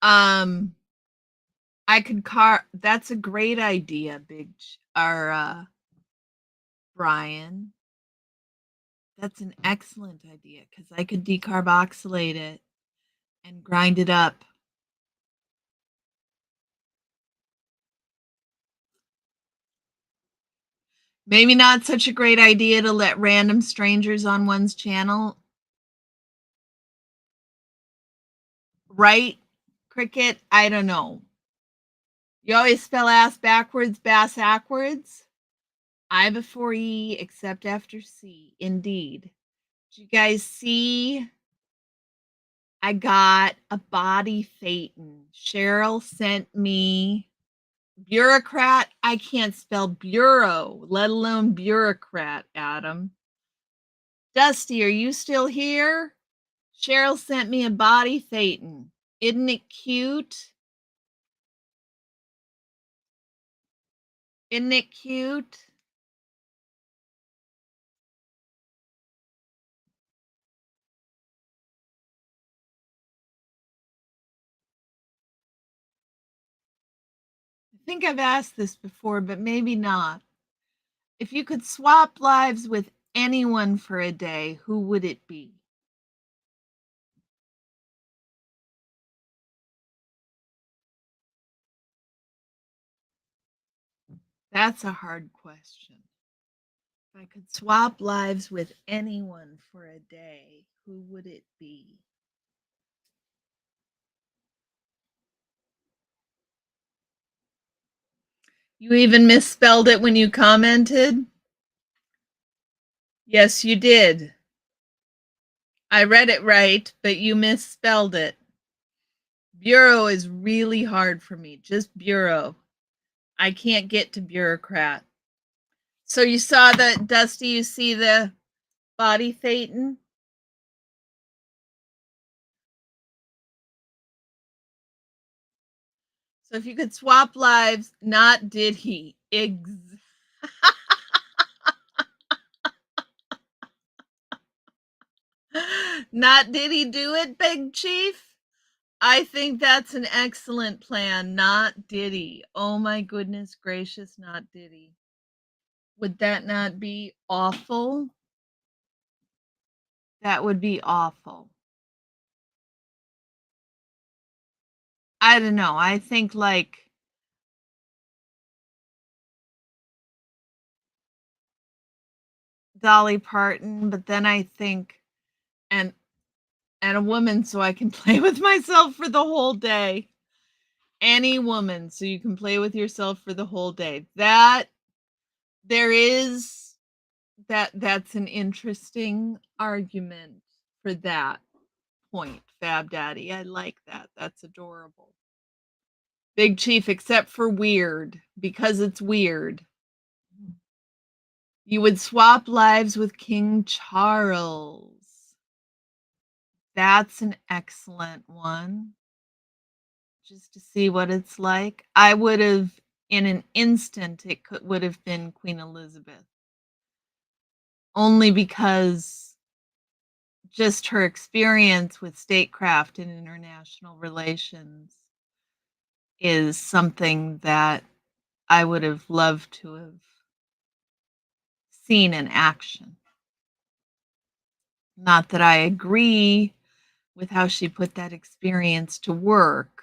Um I could that's a great idea, Brian. That's an excellent idea because I could decarboxylate it and grind it up. Maybe not such a great idea to let random strangers on one's channel. Right? Cricket? I don't know. You always spell ass backwards, bass backwards. I before E, except after C. Indeed. Did you guys see? I got a body phaeton. Cheryl sent me bureaucrat. I can't spell bureau, let alone bureaucrat, Adam. Dusty, are you still here? Cheryl sent me a body phaeton. Isn't it cute? Isn't it cute? I think I've asked this before, but maybe not. If you could swap lives with anyone for a day, who would it be? That's a hard question. I could swap lives with anyone for a day, who would it be? You even misspelled it when you commented? Yes, you did. I read it right, but you misspelled it. Bureau is really hard for me. Just bureau. I can't get to bureaucrat. So you saw the Dusty, you see the body Phaeton? So if you could swap lives, not did he. Not did he do it, Big Chief? I think that's an excellent plan. Not did he. Oh my goodness gracious, not did he. Would that not be awful? That would be awful. I don't know. I think like Dolly Parton, but then I think and and a woman so I can play with myself for the whole day. Any woman so you can play with yourself for the whole day. That there is that's an interesting argument for that point, Fab Daddy. I like that. That's adorable. Big Chief, except for weird, because it's weird. You would swap lives with King Charles. That's an excellent one. Just to see what it's like. I would have, in an instant, would have been Queen Elizabeth. Only because just her experience with statecraft and international relations is something that I would have loved to have seen in action. Not that I agree with how she put that experience to work.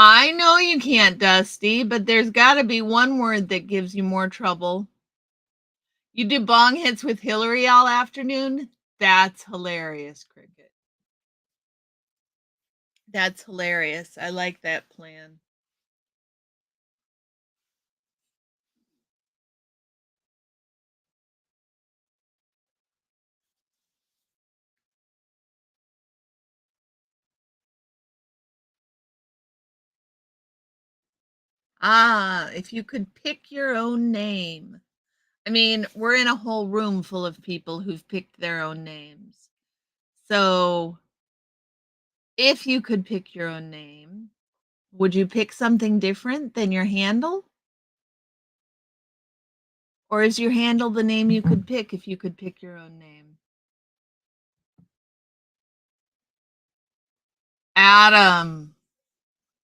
I know you can't, Dusty, but there's got to be one word that gives you more trouble. You do bong hits with Hillary all afternoon? That's hilarious, Cricket. That's hilarious. I like that plan. Ah, if you could pick your own name. I mean, we're in a whole room full of people who've picked their own names. So, if you could pick your own name, would you pick something different than your handle? Or is your handle the name you could pick if you could pick your own name? Adam,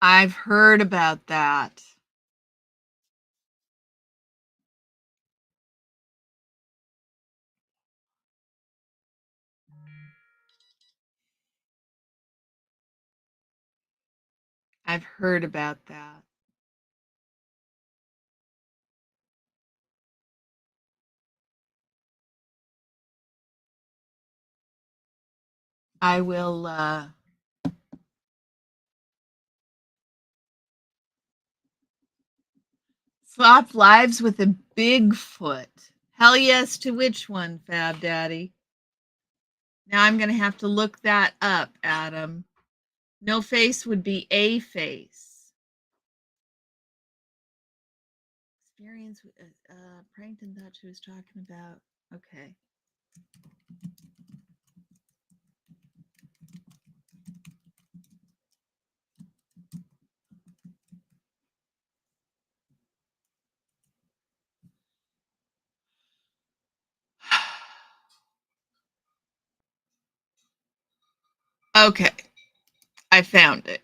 I've heard about that. I've heard about that. I will swap lives with a Bigfoot. Hell yes to which one, Fab Daddy? Now I'm going to have to look that up, Adam. No face would be a face. Experience with Prankton thought she was talking about. Okay. Okay. I found it.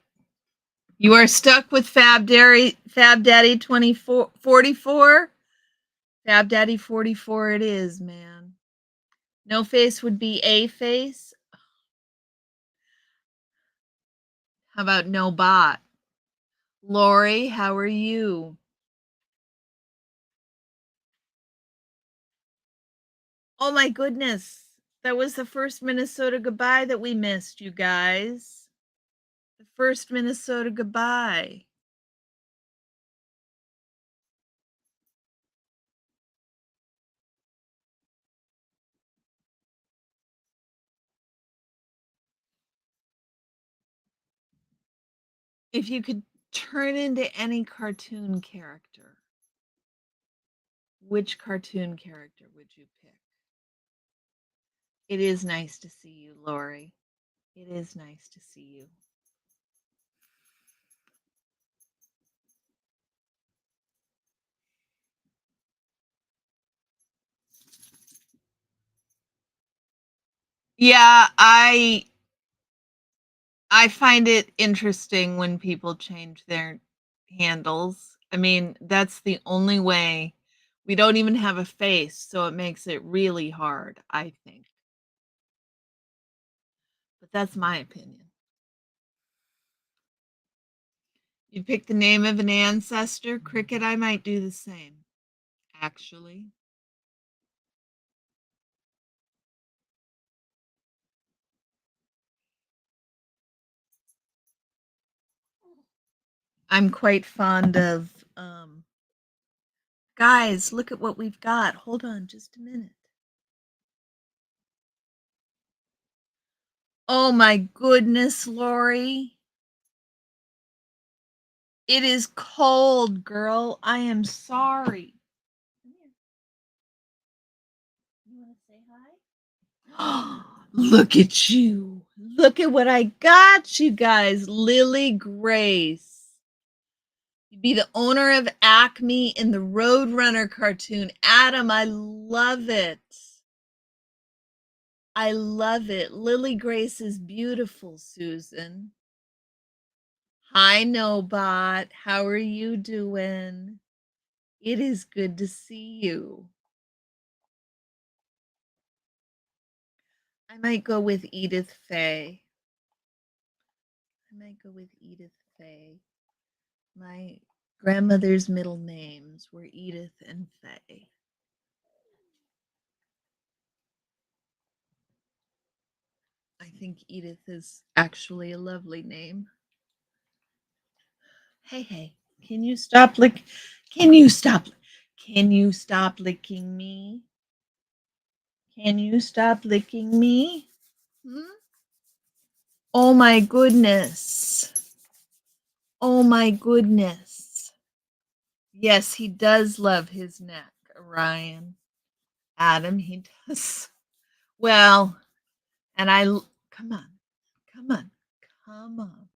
You are stuck with Fab Daddy 44. Fab Daddy 44 it is, man. No face would be a face. How about no bot? Lori, how are you? Oh my goodness. That was the first Minnesota goodbye that we missed, you guys. The first Minnesota goodbye. If you could turn into any cartoon character, which cartoon character would you pick? It is nice to see you, Lori. It is nice to see you. Yeah, I find it interesting when people change their handles. I mean, that's the only way. We don't even have a face, so it makes it really hard, I think. But that's my opinion. You pick the name of an ancestor, Cricket, I might do the same, actually. I'm quite fond of guys, look at what we've got. Hold on just a minute. Oh my goodness, Lori. It is cold, girl. I am sorry. Come here. You want to say hi? Look at you. Look at what I got you guys. Lily Grace. You'd be the owner of Acme in the Roadrunner cartoon. Adam, I love it. I love it. Lily Grace is beautiful, Susan. Hi, Nobot. How are you doing? It is good to see you. I might go with Edith Faye. I might go with Edith Faye. My grandmother's middle names were Edith and Faye. I think Edith is actually a lovely name. Hey, hey, can you stop lick? Can you stop? Can you stop licking me? Can you stop licking me? Hmm? Oh my goodness. Oh my goodness. Yes, he does love his neck, Orion. Adam, he does. Well, and come on, come on, come on,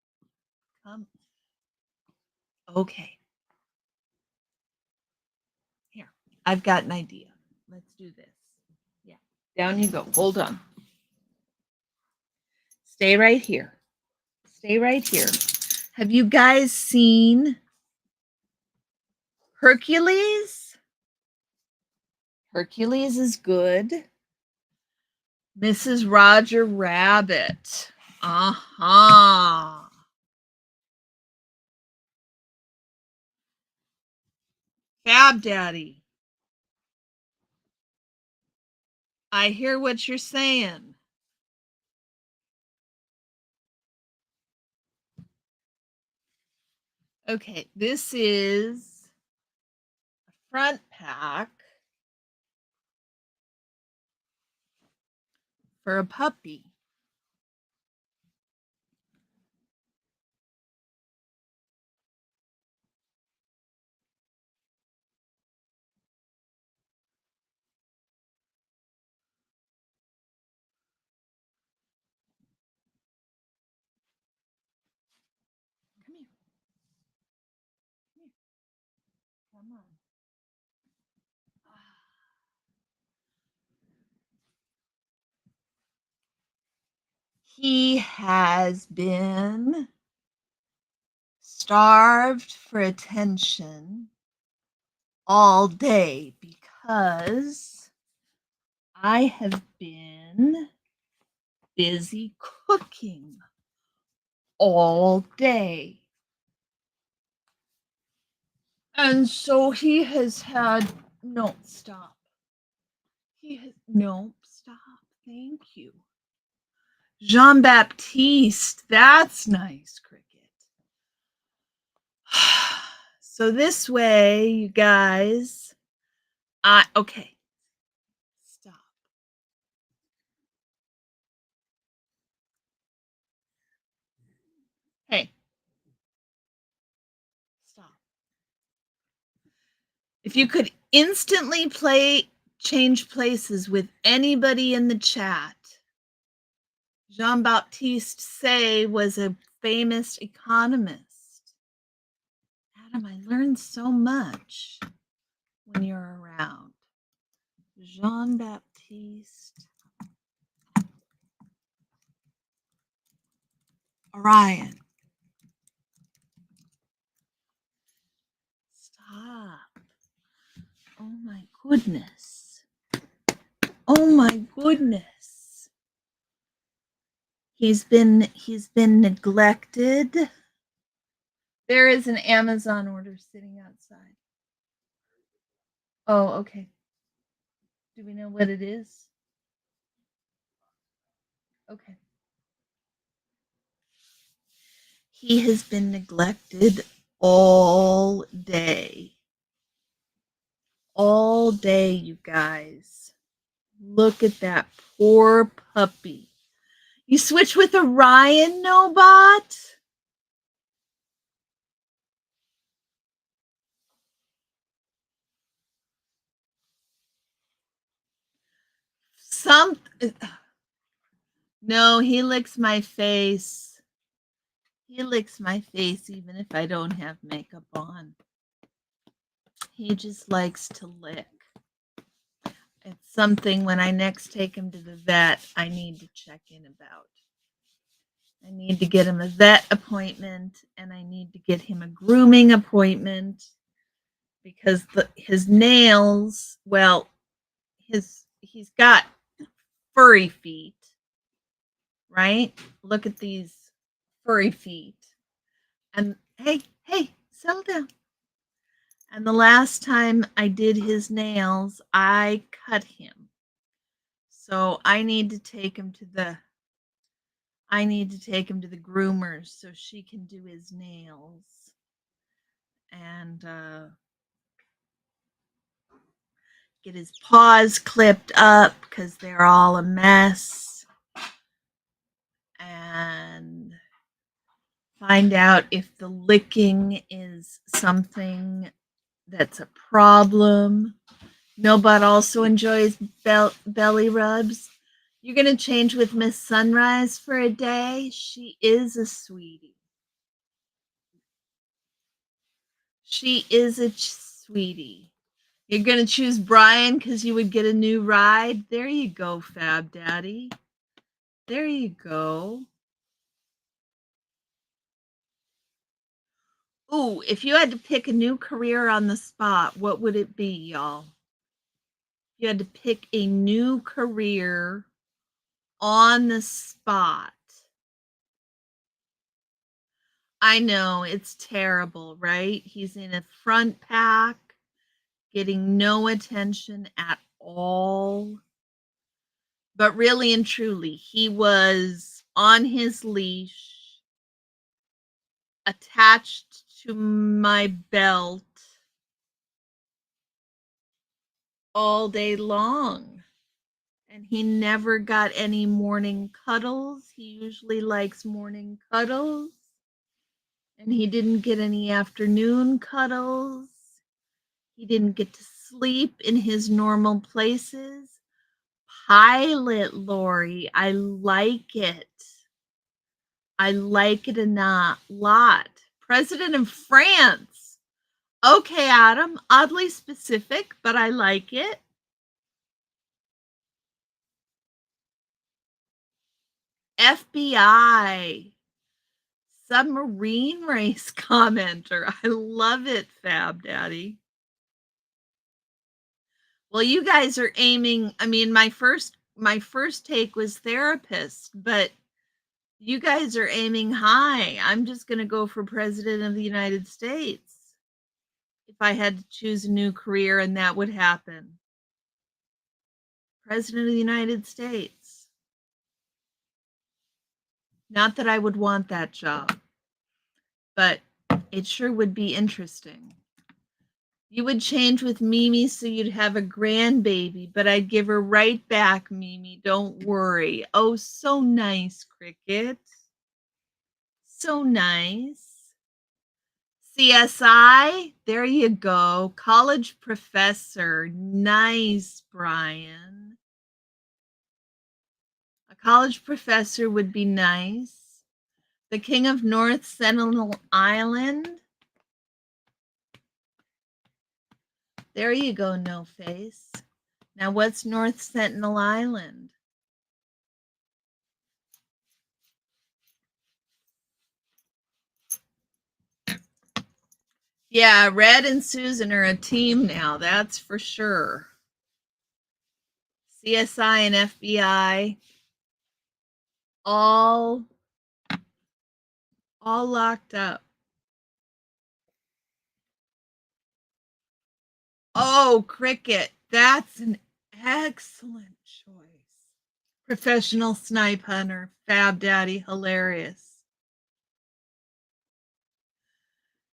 come. Okay, here, I've got an idea. Let's do this. Yeah, down you go. Hold on. Stay right here. Stay right here. Have you guys seen Hercules? Hercules is good. Mrs. Roger Rabbit. Uh-huh. Cab Daddy. I hear what you're saying. Okay, this is a front pack for a puppy. Come here. Come here. Come on. He has been starved for attention all day because I have been busy cooking all day. And so he has had no stop. He has no stop. Thank you. Jean Baptiste. That's nice, Cricket. So this way, you guys, okay. Stop. Hey, stop. If you could instantly change places with anybody in the chat, Jean Baptiste Say was a famous economist. Adam, I learned so much when you're around. Jean Baptiste Orion. Stop. Oh my goodness. Oh my goodness. He's been neglected. There is an Amazon order sitting outside. Oh, okay. Do we know what it is? Okay. He has been neglected all day. All day, you guys. Look at that poor puppy. You switch with Orion, Nobot? Some. No, he licks my face. He licks my face even if I don't have makeup on. He just likes to lick. It's something when I next take him to the vet, I need to check in about. I need to get him a vet appointment and I need to get him a grooming appointment because his nails, well, he's got furry feet, right? Look at these furry feet. And hey, settle down. And the last time I did his nails, I cut him. So I need to take him to the groomers so she can do his nails. And get his paws clipped up because they're all a mess. And find out if the licking is something that's a problem. Nobot also enjoys belly rubs. You're going to change with Miss Sunrise for a day? She is a sweetie. She is a sweetie. You're going to choose Brian because you would get a new ride? There you go, Fab Daddy. There you go. Ooh, if you had to pick a new career on the spot, what would it be, y'all? If you had to pick a new career on the spot. I know, it's terrible, right? He's in a front pack, getting no attention at all. But really and truly, he was on his leash, attached to my belt all day long. And he never got any morning cuddles. He usually likes morning cuddles. And he didn't get any afternoon cuddles. He didn't get to sleep in his normal places. Pilot Lori, I like it. I like it a lot. President of France. Okay, Adam, oddly specific, but I like it. FBI. Submarine race commenter. I love it, Fab Daddy. Well, you guys are aiming, I mean, my first take was therapist, but you guys are aiming high. I'm just going to go for president of the United States. if I had to choose a new career and that would happen? President of the United States. Not that I would want that job, but it sure would be interesting. You would change with Mimi so you'd have a grandbaby, but I'd give her right back, Mimi. Don't worry. Oh, so nice, Cricket. So nice. CSI, there you go. College professor. Nice, Brian. A college professor would be nice. The king of North Sentinel Island. There you go, No Face. Now, what's North Sentinel Island? Yeah, Red and Susan are a team now, that's for sure. CSI and FBI, all locked up. Oh, Cricket, that's an excellent choice. Professional snipe hunter, Fab Daddy, hilarious.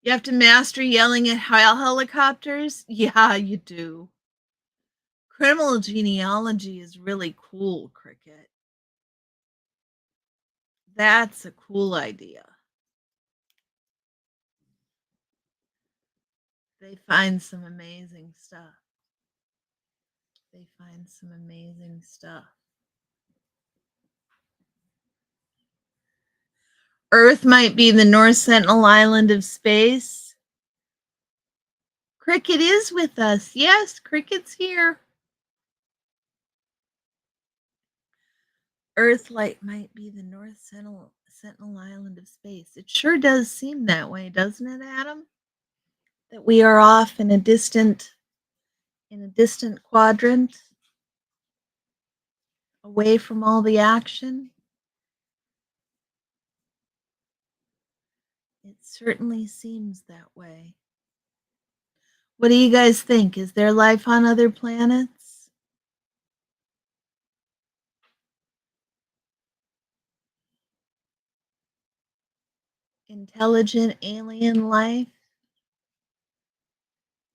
You have to master yelling at helicopters? Yeah, you do. Criminal genealogy is really cool, Cricket. That's a cool idea. They find some amazing stuff. They find some amazing stuff. Earth might be the North Sentinel Island of space. Cricket is with us. Yes, Cricket's here. Earth light might be the North Sentinel Island of space. It sure does seem that way, doesn't it, Adam? That we are off in a distant quadrant, away from all the action. It certainly seems that way. What do you guys think? Is there life on other planets? Intelligent alien life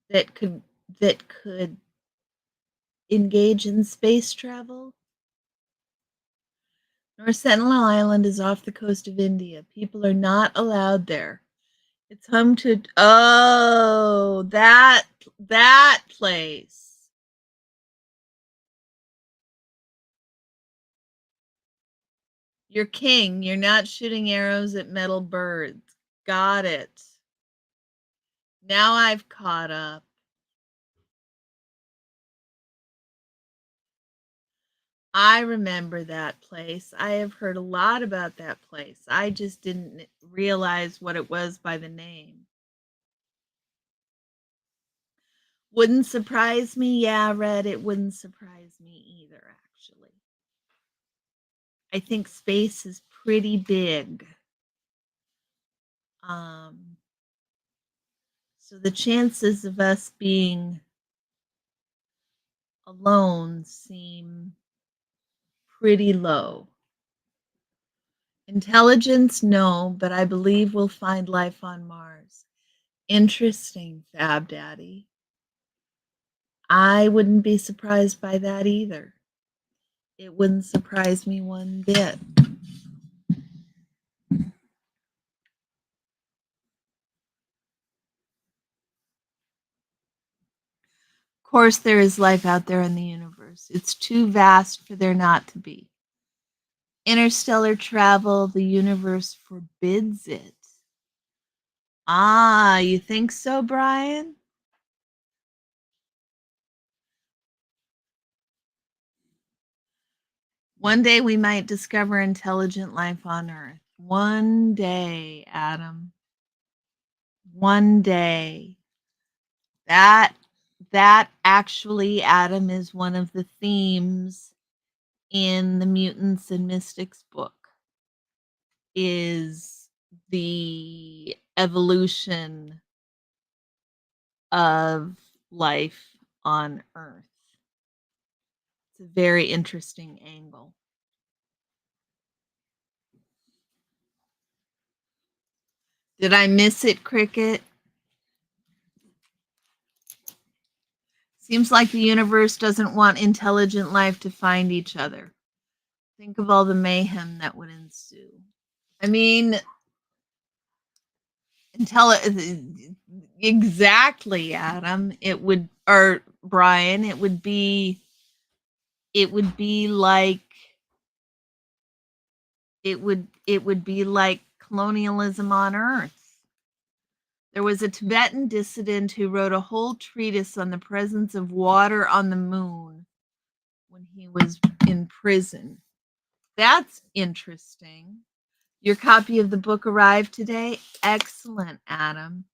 that could engage in space travel? North Sentinel Island is off the coast of India. People are not allowed there. It's home to that place. You're king. You're not shooting arrows at metal birds. Got it. Now I've caught up. I remember that place. I have heard a lot about that place. I just didn't realize what it was by the name. Wouldn't surprise me. Yeah, Red, it wouldn't surprise me either, actually. I think space is pretty big. So the chances of us being alone seem pretty low. Intelligence, no, but I believe we'll find life on Mars. Interesting, Fab Daddy. I wouldn't be surprised by that either. It wouldn't surprise me one bit. Of course, there is life out there in the universe. It's too vast for there not to be. Interstellar travel, the universe forbids it. Ah, you think so, Brian? One day we might discover intelligent life on Earth. One day, Adam. One day. That actually, Adam, is one of the themes in the Mutants and Mystics book, is the evolution of life on Earth. It's a very interesting angle. Did I miss it, Cricket? Seems like the universe doesn't want intelligent life to find each other. Think of all the mayhem that would ensue. I mean, exactly, Adam. It would, or Brian, it would be like it would be like colonialism on Earth. There was a Tibetan dissident who wrote a whole treatise on the presence of water on the moon when he was in prison. That's interesting. Your copy of the book arrived today? Excellent, Adam.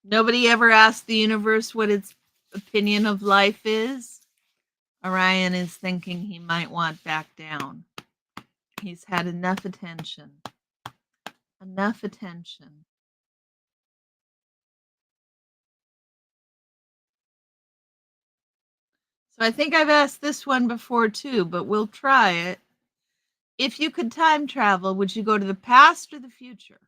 Nobody ever asked the universe what its opinion of life is. Orion is thinking he might want back down. He's had enough attention. Enough attention. So I think I've asked this one before too, but we'll try it. If you could time travel, would you go to the past or the future?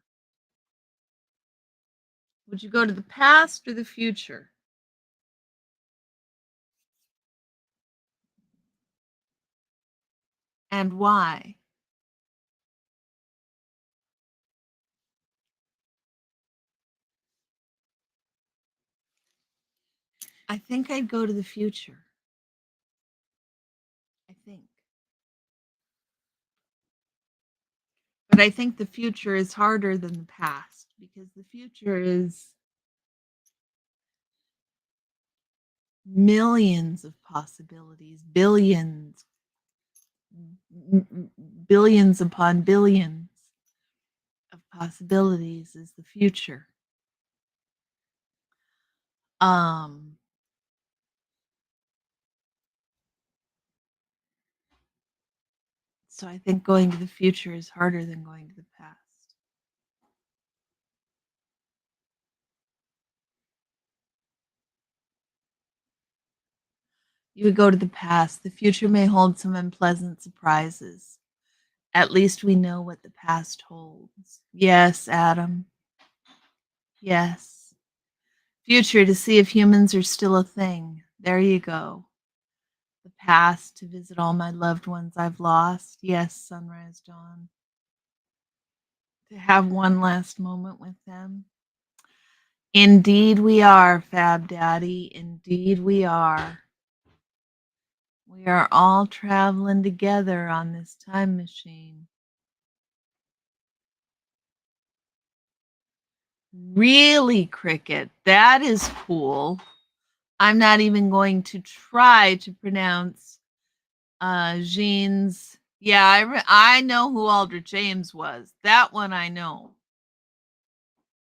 Would you go to the past or the future? And why? I think I'd go to the future. I think. But I think the future is harder than the past because the future is millions of possibilities, billions, billions upon billions of possibilities is the future. Um, so I think going to the future is harder than going to the past. You would go to the past. The future may hold some unpleasant surprises. At least we know what the past holds. Yes, Adam. Yes. Future to see if humans are still a thing. There you go. The past to visit all my loved ones I've lost. Yes, sunrise, dawn. To have one last moment with them. Indeed we are, Fab Daddy. Indeed we are. We are all traveling together on this time machine. Really, Cricket? That is cool. I'm not even going to try to pronounce Jean's. Yeah, I know who Aldrich James was. That one I know.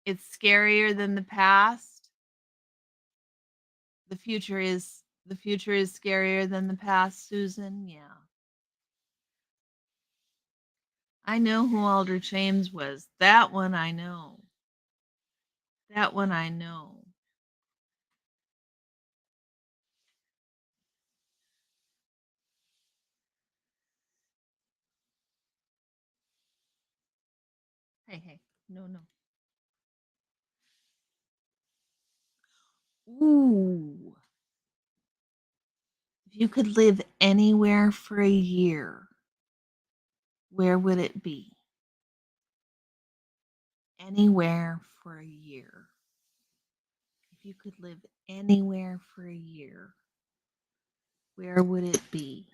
It's scarier than the past. The future is scarier than the past, Susan. Yeah. I know who Aldrich James was. That one I know. That one I know. Hey, hey. No, no. Ooh. If you could live anywhere for a year, where would it be? Anywhere for a year. If you could live anywhere for a year, where would it be?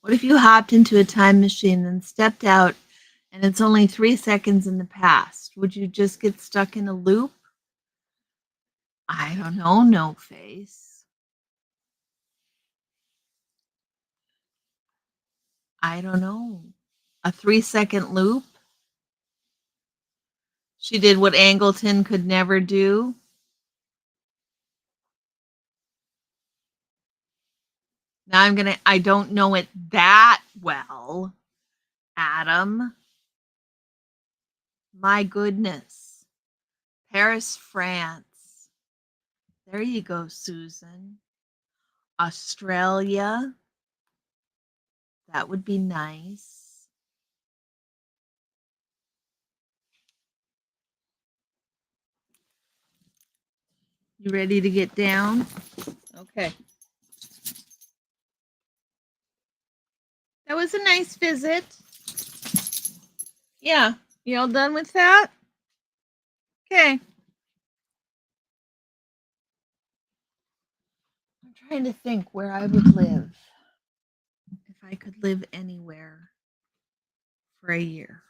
What if you hopped into a time machine and stepped out and it's only 3 seconds in the past? Would you just get stuck in a loop? I don't know, no face. I don't know. A 3 second loop? She did what Angleton could never do. Now I don't know it that well, Adam. My goodness. Paris, France. There you go, Susan. Australia. That would be nice. You ready to get down? Okay. That was a nice visit. Yeah. You all done with that? Okay. I'm trying to think where I would live if I could live anywhere for a year.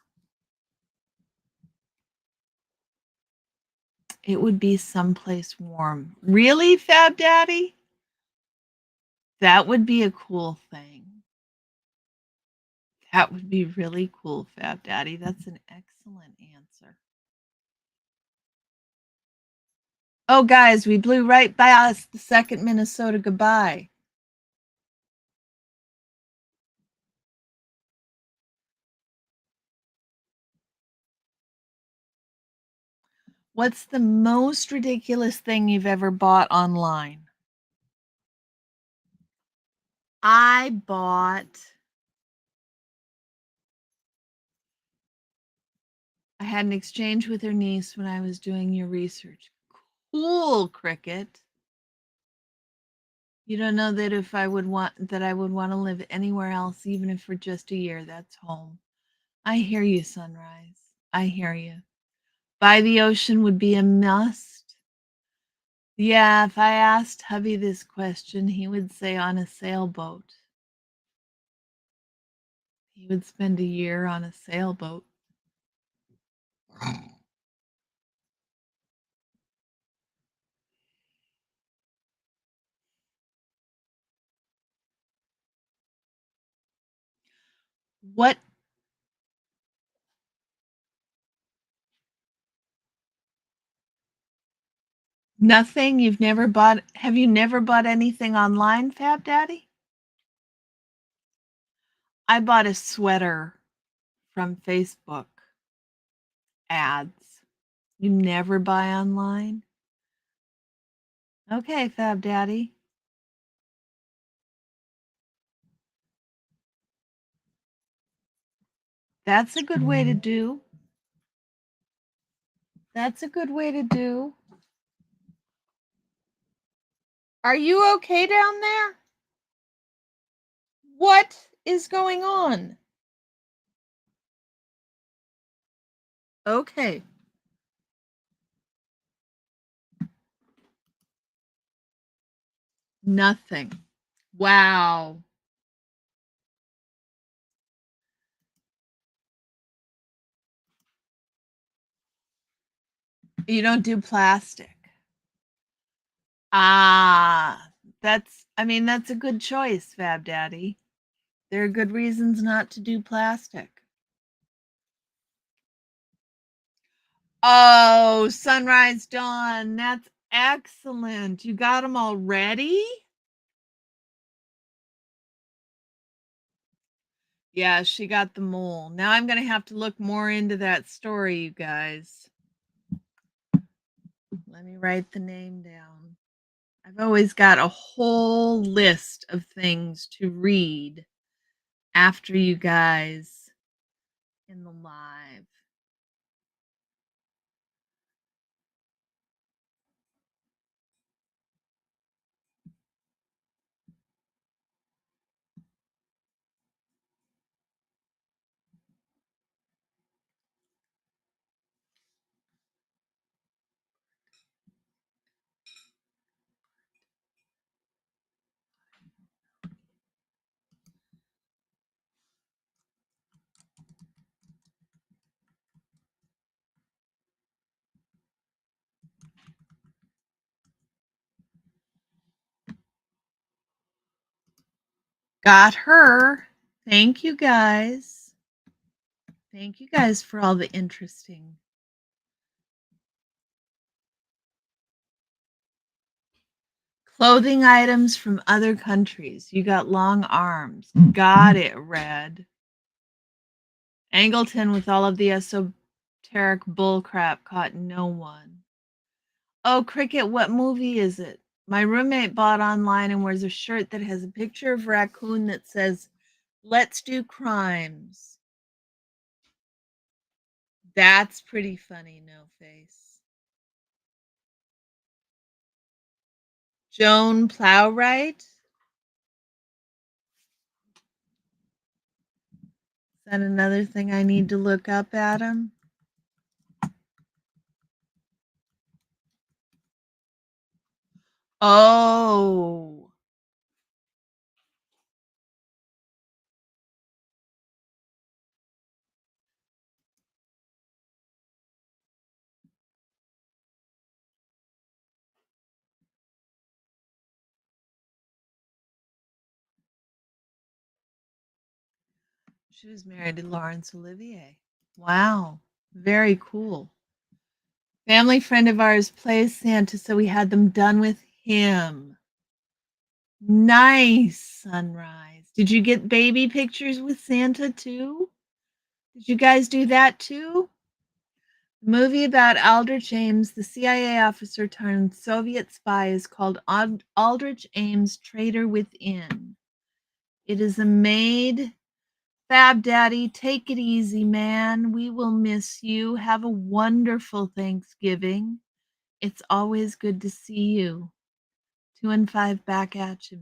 It would be someplace warm. Really, Fab Daddy? That would be a cool thing. That would be really cool, Fab Daddy. That's an excellent answer. Oh, guys, we blew right past the second Minnesota goodbye. What's the most ridiculous thing you've ever bought online? I had an exchange with her niece when I was doing your research. Cool, Cricket. You don't know that I would want to live anywhere else, even if for just a year. That's home. I hear you, Sunrise. I hear you. By the ocean would be a must. Yeah, if I asked hubby this question, he would say on a sailboat. He would spend a year on a sailboat. What? Nothing? You've never bought Have you never bought anything online, Fab Daddy? I bought a sweater from Facebook ads. You never buy online? Okay, Fab Daddy. That's a good way to do. That's a good way to do. Are you okay down there? What is going on? Okay. Nothing. Wow. You don't do plastic. Ah, that's a good choice, Fab Daddy. There are good reasons not to do plastic. Oh, Sunrise Dawn, that's excellent. You got them already? Yeah, she got the mole. Now I'm going to have to look more into that story, you guys. Let me write the name down. I've always got a whole list of things to read after you guys in the live. Got her. Thank you guys. Thank you guys for all the interesting. Clothing items from other countries. You got long arms. Got it, Red. Angleton with all of the esoteric bullcrap caught no one. Oh, Cricket, what movie is it? My roommate bought online and wears a shirt that has a picture of a raccoon that says, "Let's do crimes." That's pretty funny, no face. Joan Plowright? Is that another thing I need to look up, Adam? Oh. She was married to Laurence Olivier. Wow. Very cool. Family friend of ours plays Santa, so we had them done with him. Nice, Sunrise. Did you get baby pictures with Santa too? Did you guys do that too? The movie about Aldrich Ames, the CIA officer turned Soviet spy, is called Aldrich Ames Traitor Within. It is a made Fab Daddy, take it easy, man. We will miss you. Have a wonderful Thanksgiving. It's always good to see you. 2 and 5 back at you,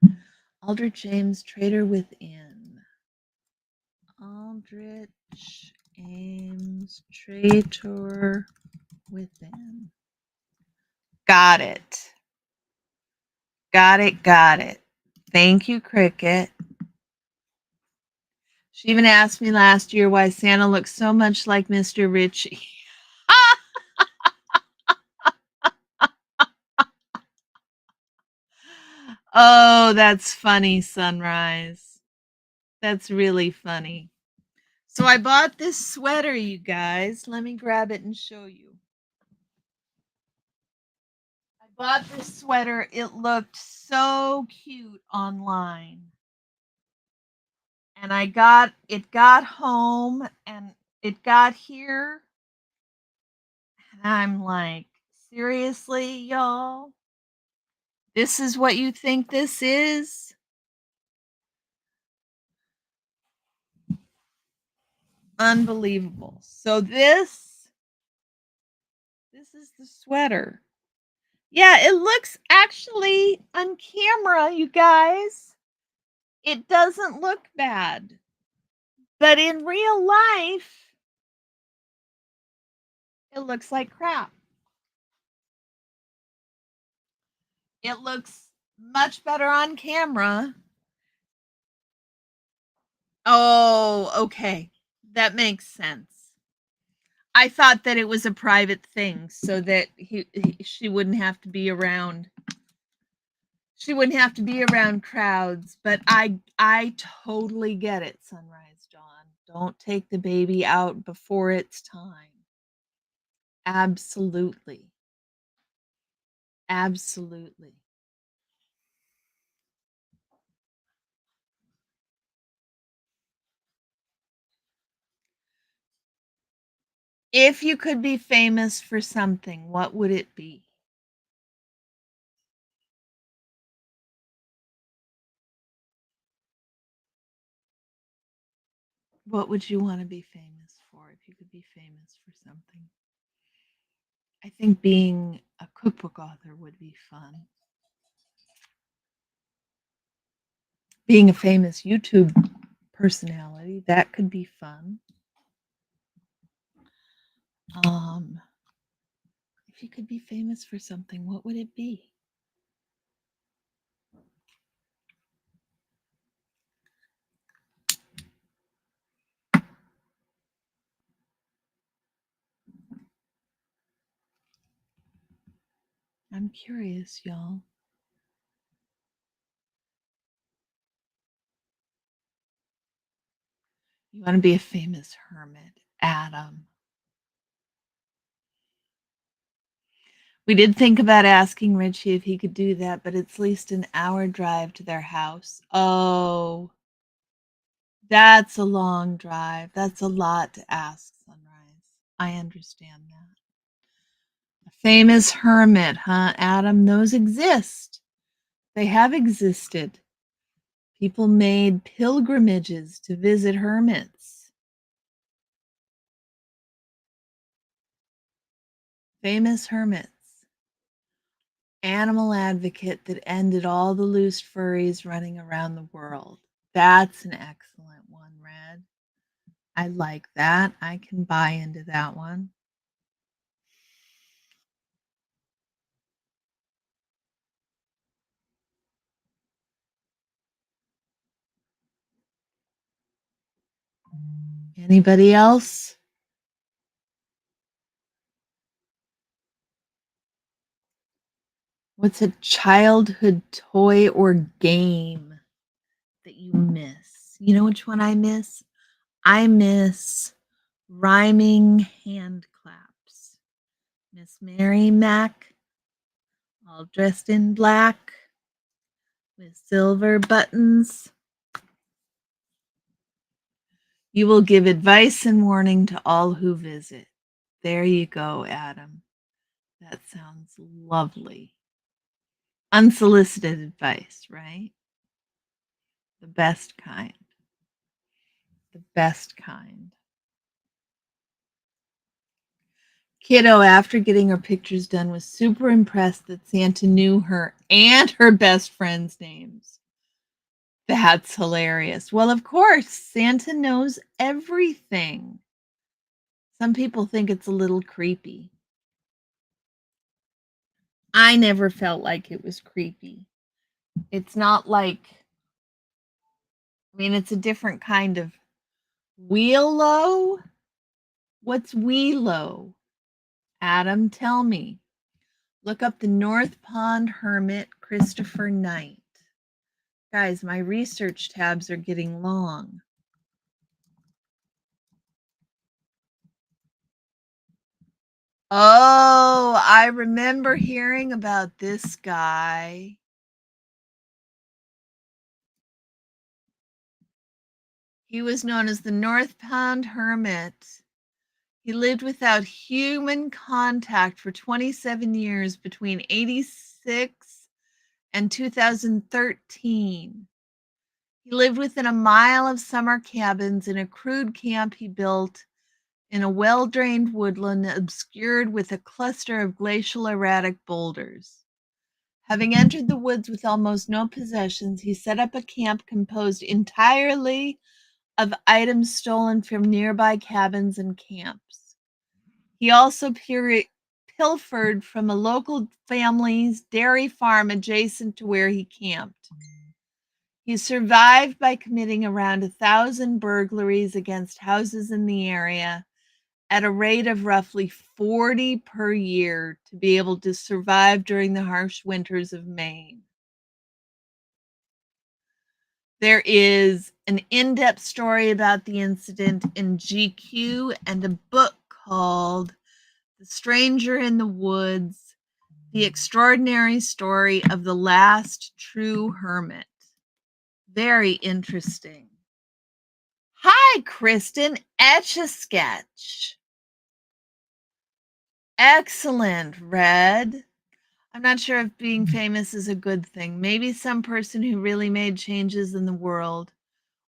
man. Aldrich Ames, Traitor Within. Aldrich Ames, Traitor Within. Got it. Got it, got it. Thank you, Cricket. She even asked me last year why Santa looks so much like Mr. Ritchie. Oh, that's funny, Sunrise. That's really funny. So I bought this sweater, you guys. Let me grab it and show you. I bought this sweater. It looked so cute online. And it got home and it got here. And I'm like, seriously, y'all? This is what you think this is? Unbelievable. So this is the sweater. Yeah, it looks actually on camera, you guys. It doesn't look bad. But in real life, it looks like crap. It looks much better on camera. Oh, okay. That makes sense. I thought that it was a private thing so that she wouldn't have to be around. She wouldn't have to be around crowds, but I totally get it, Sunrise Dawn. Don't take the baby out before it's time. Absolutely. Absolutely. If you could be famous for something, what would it be? What would you want to be famous for if you could be famous for something? I think being a cookbook author would be fun. Being a famous YouTube personality, that could be fun. Um, if you could be famous for something, what would it be? I'm curious, y'all. You want to be a famous hermit, Adam. We did think about asking Richie if he could do that, but it's at least an hour drive to their house. Oh, that's a long drive. That's a lot to ask, Sunrise. I understand that. A famous hermit, huh, Adam? Those exist. They have existed. People made pilgrimages to visit hermits. Famous hermits. Animal advocate that ended all the loose furries running around the world. That's an excellent one, Red. I like that. I can buy into that one. Anybody else? What's a childhood toy or game that you miss? You know which one I miss? I miss rhyming hand claps. Miss Mary Mac, all dressed in black with silver buttons. You will give advice and warning to all who visit. There you go, Adam. That sounds lovely. Unsolicited advice, right? The best kind. The best kind. Kiddo, after getting her pictures done, was super impressed that Santa knew her and her best friend's names. That's hilarious. Well, of course, Santa knows everything. Some people think it's a little creepy. I never felt like it was creepy. It's not like, I mean, it's a different kind of wheelo. What's wheelo? Adam, tell me. Look up the North Pond Hermit, Christopher Knight. Guys, my research tabs are getting long. Oh, I remember hearing about this guy. He was known as the North Pond Hermit. He lived without human contact for 27 years between 86 and 2013. He lived within a mile of summer cabins in a crude camp he built in a well-drained woodland obscured with a cluster of glacial erratic boulders. Having entered the woods with almost no possessions, he set up a camp composed entirely of items stolen from nearby cabins and camps. He also pilfered from a local family's dairy farm adjacent to where he camped. He survived by committing around 1,000 burglaries against houses in the area at a rate of roughly 40 per year to be able to survive during the harsh winters of Maine. There is an in-depth story about the incident in GQ and a book called The Stranger in the Woods, The Extraordinary Story of the Last True Hermit. Very interesting. Hi, Kristen. Etch-a-Sketch. Excellent, Red. I'm not sure if being famous is a good thing. Maybe some person who really made changes in the world,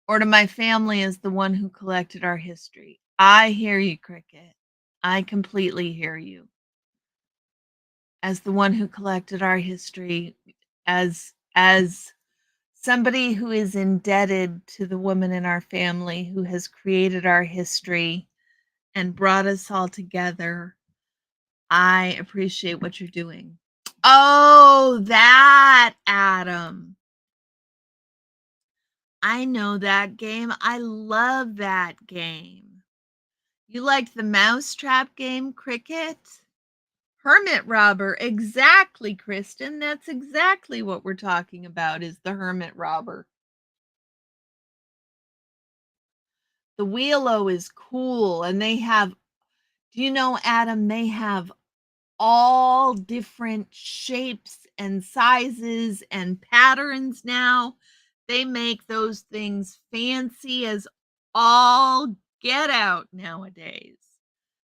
or to my family as the one who collected our history. I hear you, Cricket. I completely hear you. As the one who collected our history, as somebody who is indebted to the woman in our family who has created our history and brought us all together, I appreciate what you're doing. Oh, that Adam. I know that game. I love that game. You liked the mousetrap game, Cricket? Hermit robber. Exactly, Kristen. That's exactly what we're talking about is the hermit robber. The Wheelo is cool and they have, do you know, Adam, they have all different shapes and sizes and patterns now. They make those things fancy as all get out nowadays.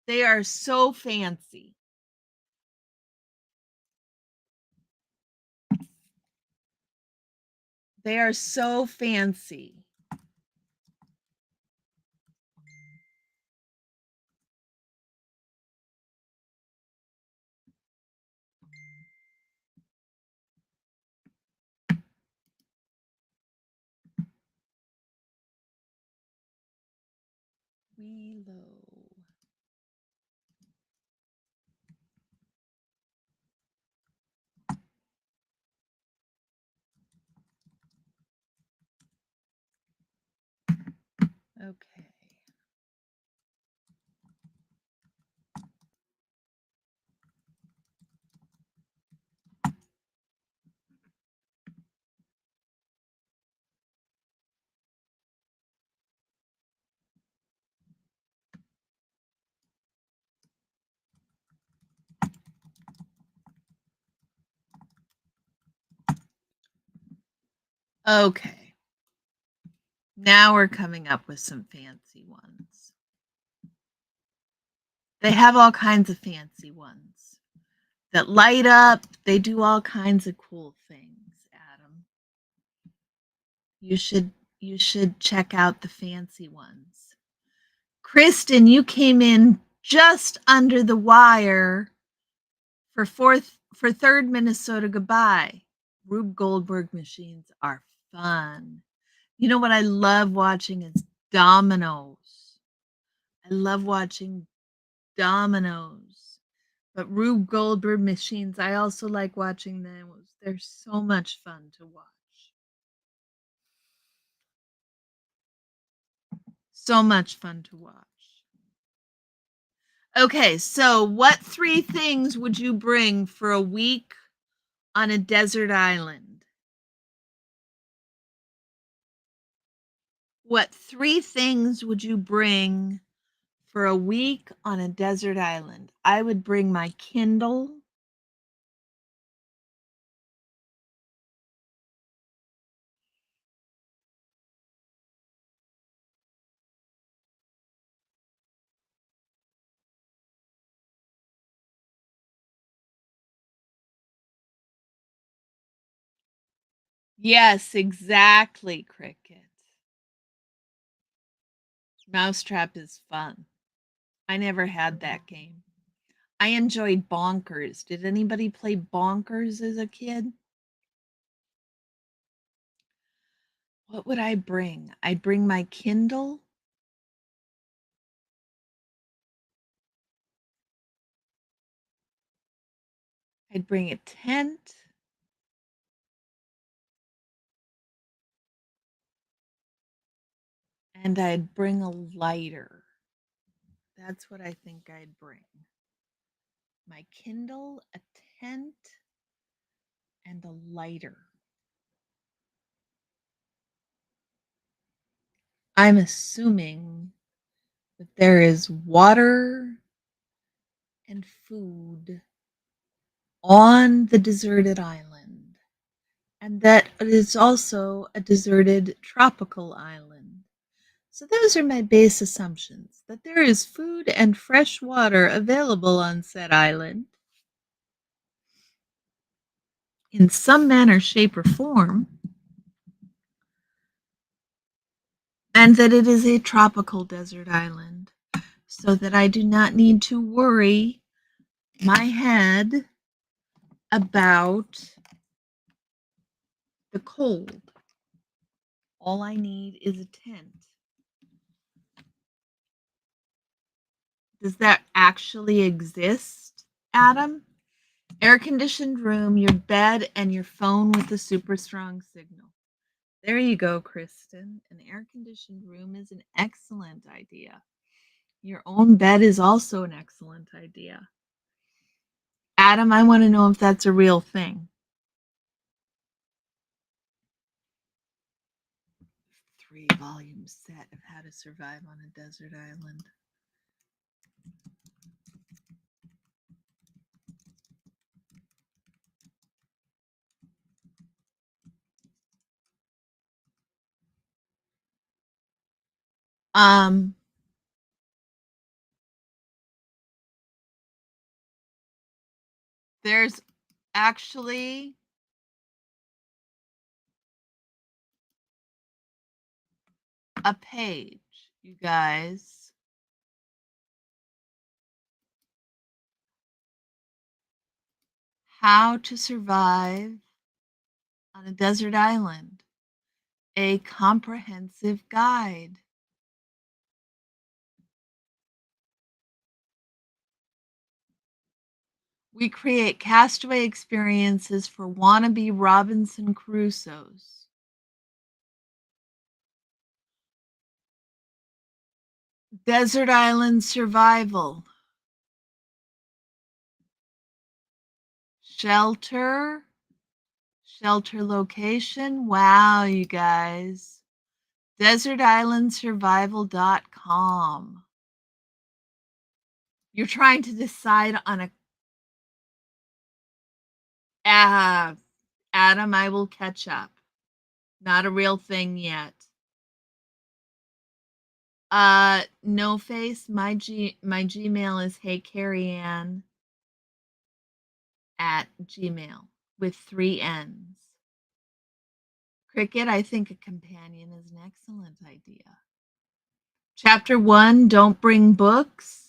They are so fancy. They are so fancy. Willow. Okay. Okay. Now we're coming up with some fancy ones. They have all kinds of fancy ones that light up. They do all kinds of cool things, Adam. You should check out the fancy ones. Kristen, you came in just under the wire for third Minnesota goodbye. Rube Goldberg machines are fun. You know what I love watching is dominoes. I love watching dominoes. But Rube Goldberg machines, I also like watching those. They're so much fun to watch. So much fun to watch. Okay, so what 3 things would you bring for a week on a desert island? What 3 things would you bring for a week on a desert island? I would bring my Kindle. Yes, exactly, Cricket. Mousetrap is fun. I never had that game. I enjoyed Bonkers. Did anybody play Bonkers as a kid? What would I bring? I'd bring my Kindle. I'd bring a tent. And I'd bring a lighter. That's what I think I'd bring. My Kindle, a tent, and a lighter. I'm assuming that there is water and food on the deserted island, and that it is also a deserted tropical island. So those are my base assumptions, that there is food and fresh water available on said island in some manner, shape, or form, and that it is a tropical desert island, so that I do not need to worry my head about the cold. All I need is a tent. Does that actually exist, Adam? Air conditioned room, your bed, and your phone with a super strong signal. There you go, Kristen. An air conditioned room is an excellent idea. Your own bed is also an excellent idea. Adam, I want to know if that's a real thing. 3-volume set of How to Survive on a Desert Island. Um, there's actually a page, you guys. How to survive on a desert island. A comprehensive guide. We create castaway experiences for wannabe Robinson Crusoes. Desert island survival. Shelter. Shelter location. Wow, you guys. DesertIslandSurvival.com. You're trying to decide on a Adam, I will catch up. Not a real thing yet. No face. My Gmail is heycarrieann at Gmail with 3 N's. Cricket, I think a companion is an excellent idea. Chapter 1, don't bring books.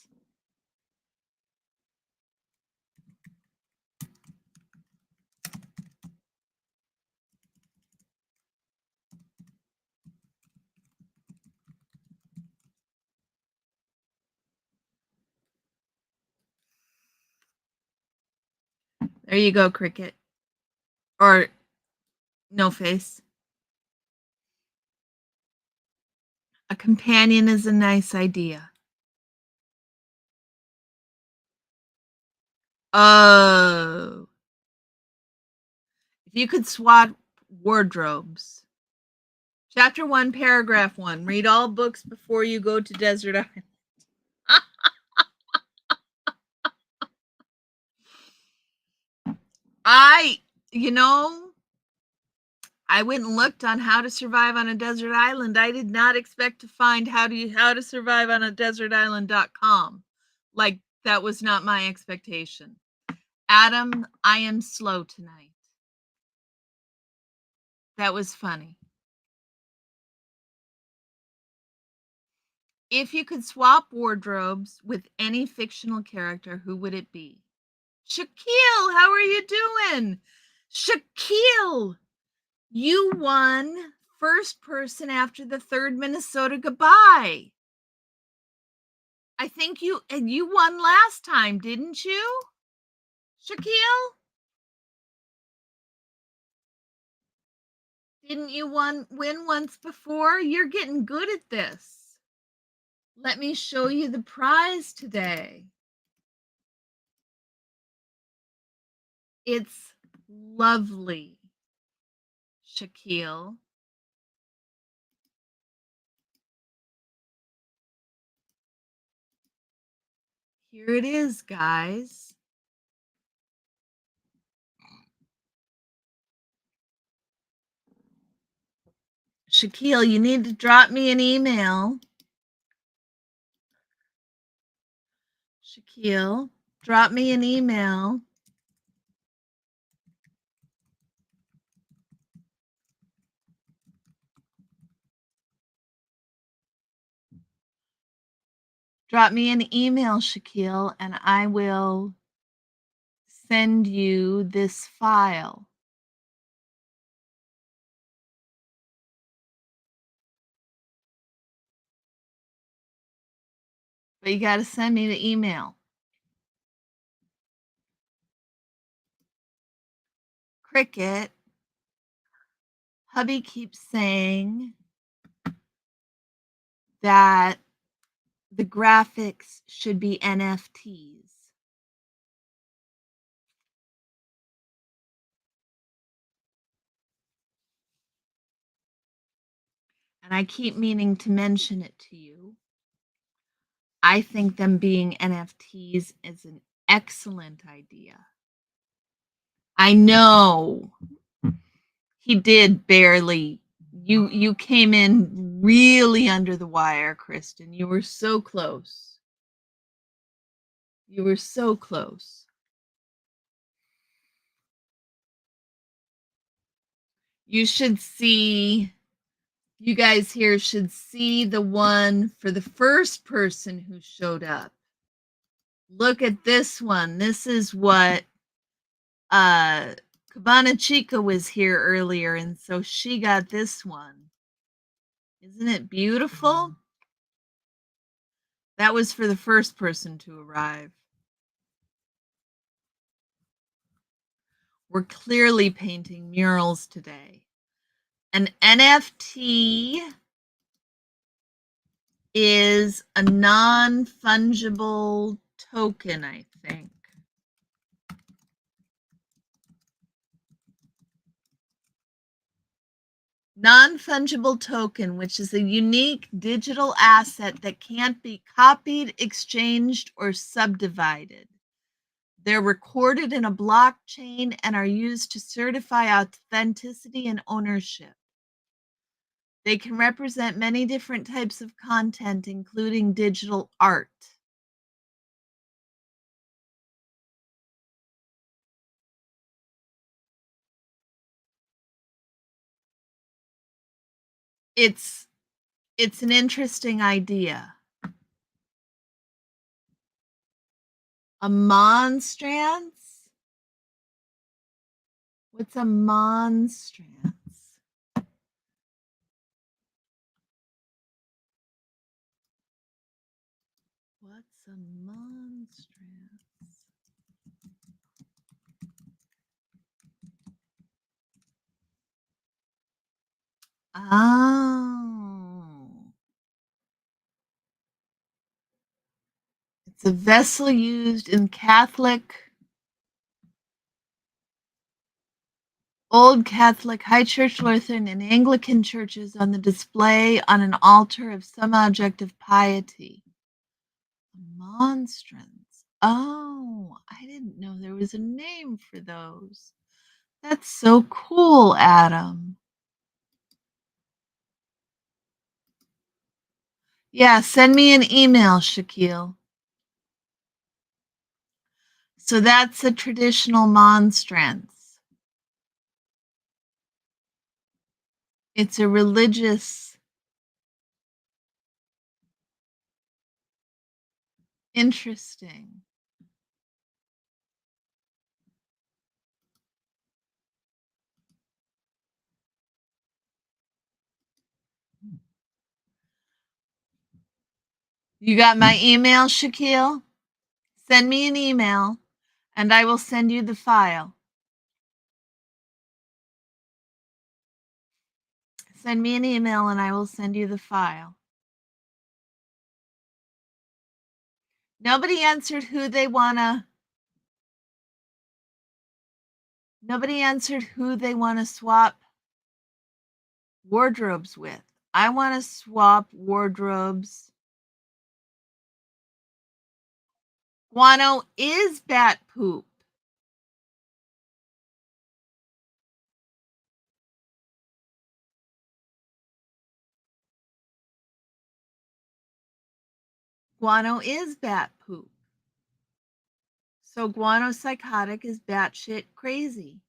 There you go, Cricket. Or no face. A companion is a nice idea. Oh. If you could swap wardrobes. Chapter 1, paragraph 1. Read all books before you go to Desert Island. I went and looked on how to survive on a desert island. I did not expect to find how to survive on a desert island.com. Like that was not my expectation. Adam, I am slow tonight. That was funny. If you could swap wardrobes with any fictional character, who would it be? Shaquille, how are you doing? Shaquille, you won first person after the third Minnesota goodbye. I think you won last time, didn't you? Shaquille? Didn't you win once before? You're getting good at this. Let me show you the prize today. It's lovely, Shaquille. Here it is, guys. Shaquille, you need to drop me an email. Shaquille, drop me an email. Drop me an email, Shaquille, and I will send you this file. But you got to send me the email. Cricket, hubby keeps saying that the graphics should be NFTs. And I keep meaning to mention it to you. I think them being NFTs is an excellent idea. I know he did barely You came in really under the wire, Kristen. You were so close. You were so close. You should see you guys here should see the one for the first person who showed up. Look at this one. This is what uh Cabana Chica was here earlier, and so she got this one. Isn't it beautiful? That was for the first person to arrive. We're clearly painting murals today. An NFT is a non-fungible token, I think. Non-fungible token, which is a unique digital asset that can't be copied, exchanged, or subdivided. They're recorded in a blockchain and are used to certify authenticity and ownership. They can represent many different types of content, including digital art. It's an interesting idea. A monstrance? What's a monstrance? What's a monstrance? Oh. It's a vessel used in Old Catholic, High Church Lutheran, and Anglican churches on the display on an altar of some object of piety. Monstrance. Oh, I didn't know there was a name for those. That's so cool, Adam. Yeah, send me an email, Shaquille. So that's a traditional monstrance. It's a religious, interesting. You got my email, Shaquille? Send me an email and I will send you the file. Send me an email and I will send you the file. Nobody answered who they wanna swap wardrobes with. I want to swap wardrobes. Guano is bat poop. Guano is bat poop. So guano psychotic is batshit crazy.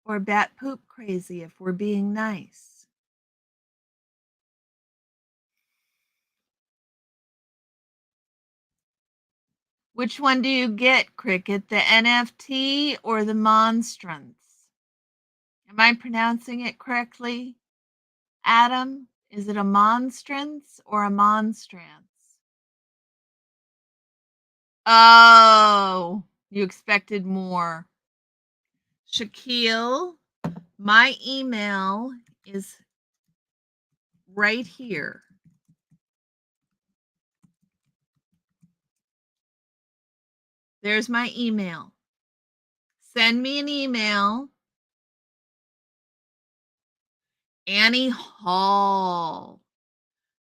Or bat poop crazy if we're being nice. Which one do you get, Cricket? The NFT or the monstrance? Am I pronouncing it correctly? Adam, is it a monstrance or a monstrance? Oh, you expected more. Shaquille, my email is right here. There's my email. Send me an email. Annie Hall.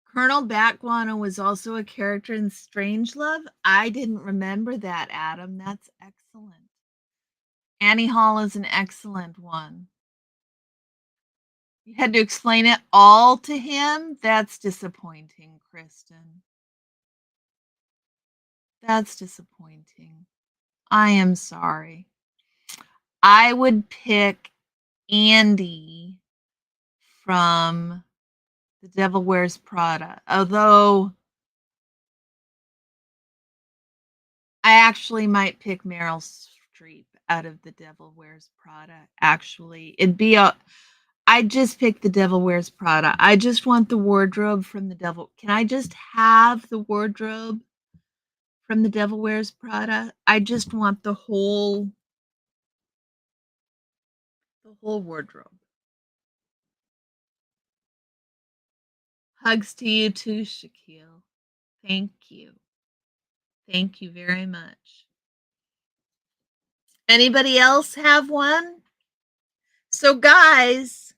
Colonel Batguano was also a character in Strangelove. I didn't remember that, Adam. That's excellent. Annie Hall is an excellent one. You had to explain it all to him? That's disappointing, Kristen. That's disappointing. I am sorry. I would pick Andy from The Devil Wears Prada, although I actually might pick Meryl Streep out of The Devil Wears Prada, actually. I'd just pick The Devil Wears Prada. I just want the wardrobe from The Devil. Can I just have the wardrobe from The Devil Wears Prada? I just want the whole wardrobe. Hugs to you too, Shaquille. Thank you. Thank you very much. Anybody else have one? So guys,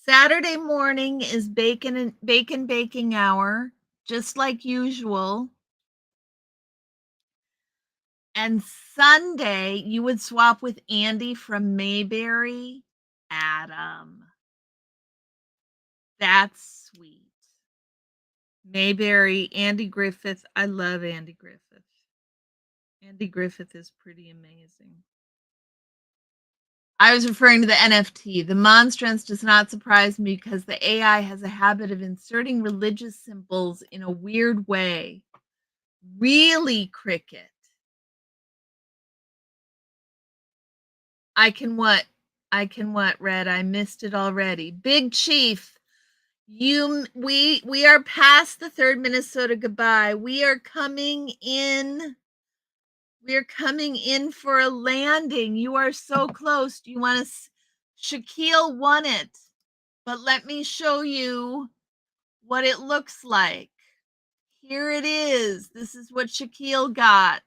Saturday morning is bacon baking hour, just like usual. And Sunday, you would swap with Andy from Mayberry. Adam. That's sweet. Mayberry, Andy Griffith. I love Andy Griffith. Andy Griffith is pretty amazing. I was referring to the NFT. The monstrance does not surprise me because the AI has a habit of inserting religious symbols in a weird way. Really, Cricket? I can what? Red? I missed it already. Big Chief, we are past the third Minnesota goodbye. We are coming in. We're coming in for a landing. You are so close. Do you want to? Shaquille won it, but let me show you what it looks like. Here it is. This is what Shaquille got.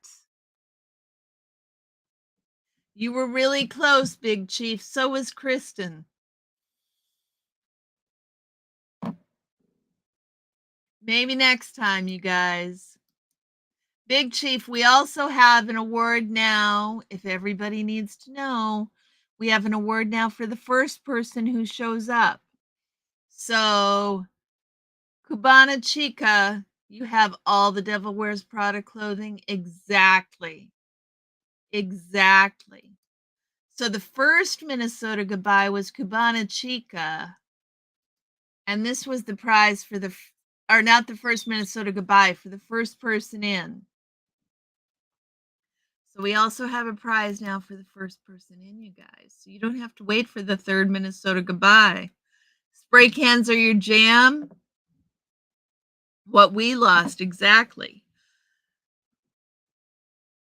You were really close, Big Chief. So was Kristen. Maybe next time, you guys. Big Chief, we also have an award now. If everybody needs to know, we have an award now for the first person who shows up. So, Cubana Chica, you have all the Devil Wears Prada clothing. Exactly. Exactly. So the first Minnesota goodbye was Cubana Chica. And this was the prize for or not the first Minnesota goodbye, for the first person in. So we also have a prize now for the first person in, you guys. So you don't have to wait for the third Minnesota goodbye. Spray cans are your jam. What we lost, exactly.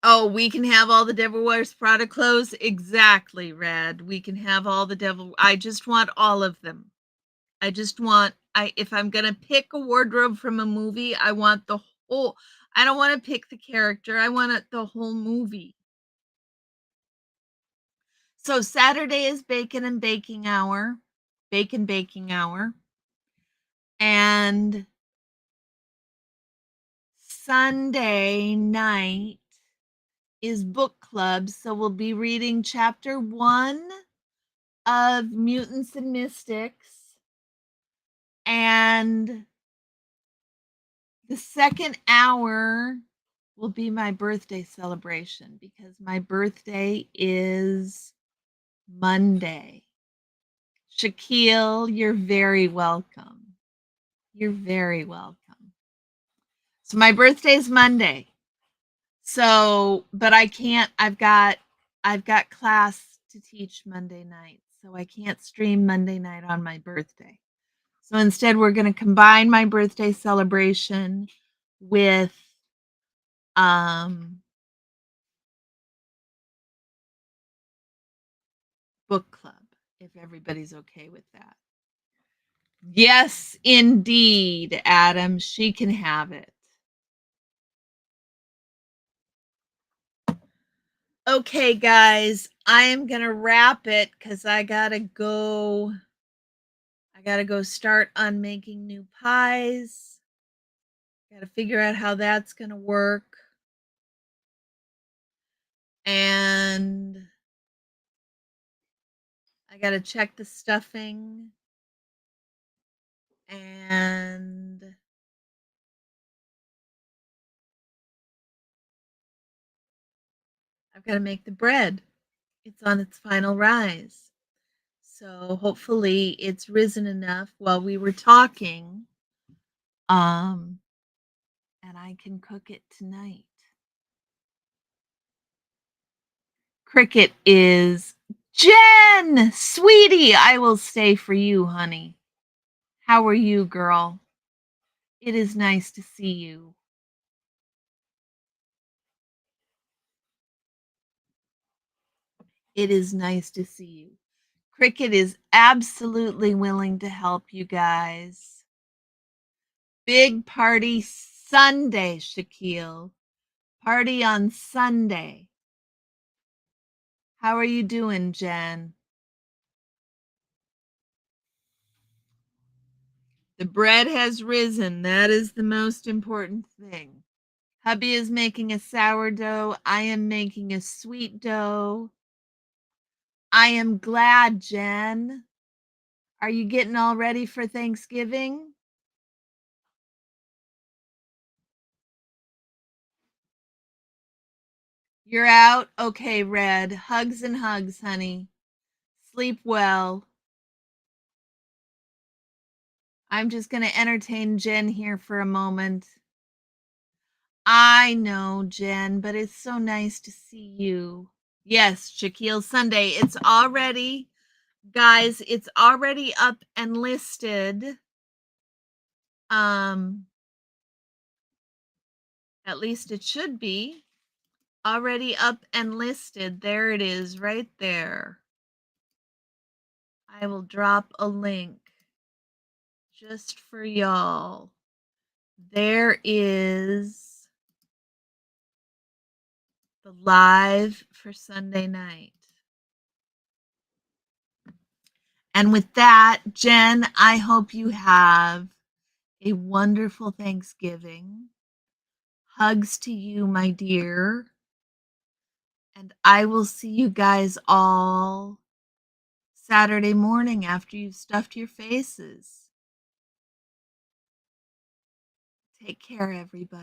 Oh, we can have all the Devil Wears Prada clothes? Exactly, Red. We can have all the Devil. I just want all of them. I just want, if I'm going to pick a wardrobe from a movie, I want the whole, I don't want to pick the character. I want the whole movie. So Saturday is bacon baking hour. And Sunday night is book club. So we'll be reading chapter 1 of Mutants and Mystics. And the second hour will be my birthday celebration because my birthday is Monday. Shaquille, you're very welcome. You're very welcome. So my birthday is Monday. So, but I can't, I've got class to teach Monday night. So I can't stream Monday night on my birthday. So instead we're going to combine my birthday celebration with book club, if everybody's okay with that. Yes, indeed, Adam. She can have it. Okay, guys, I am going to wrap it because I got to go. I got to go start on making new pies. Got to figure out how that's going to work. And I got to check the stuffing. And I've got to make the bread. It's on its final rise. So hopefully it's risen enough while we were talking. Um, and I can cook it tonight. Cricket is Jen, sweetie. I will stay for you, honey. How are you, girl? It is nice to see you. It is nice to see you. Cricket is absolutely willing to help you guys. Big party Sunday, Shaquille. Party on Sunday. How are you doing, Jen? The bread has risen. That is the most important thing. Hubby is making a sourdough. I am making a sweet dough. I am glad, Jen. Are you getting all ready for Thanksgiving? You're out? Okay, Red. Hugs and hugs, honey. Sleep well. I'm just going to entertain Jen here for a moment. I know, Jen, but it's so nice to see you. Yes, Shaquille Sunday. It's already, guys, it's already up and listed. Um, at least it should be already up and listed. There it is right there. I will drop a link just for y'all. There is the live for Sunday night. And with that, Jen, I hope you have a wonderful Thanksgiving. Hugs to you, my dear. And I will see you guys all Saturday morning after you've stuffed your faces. Take care, everybody.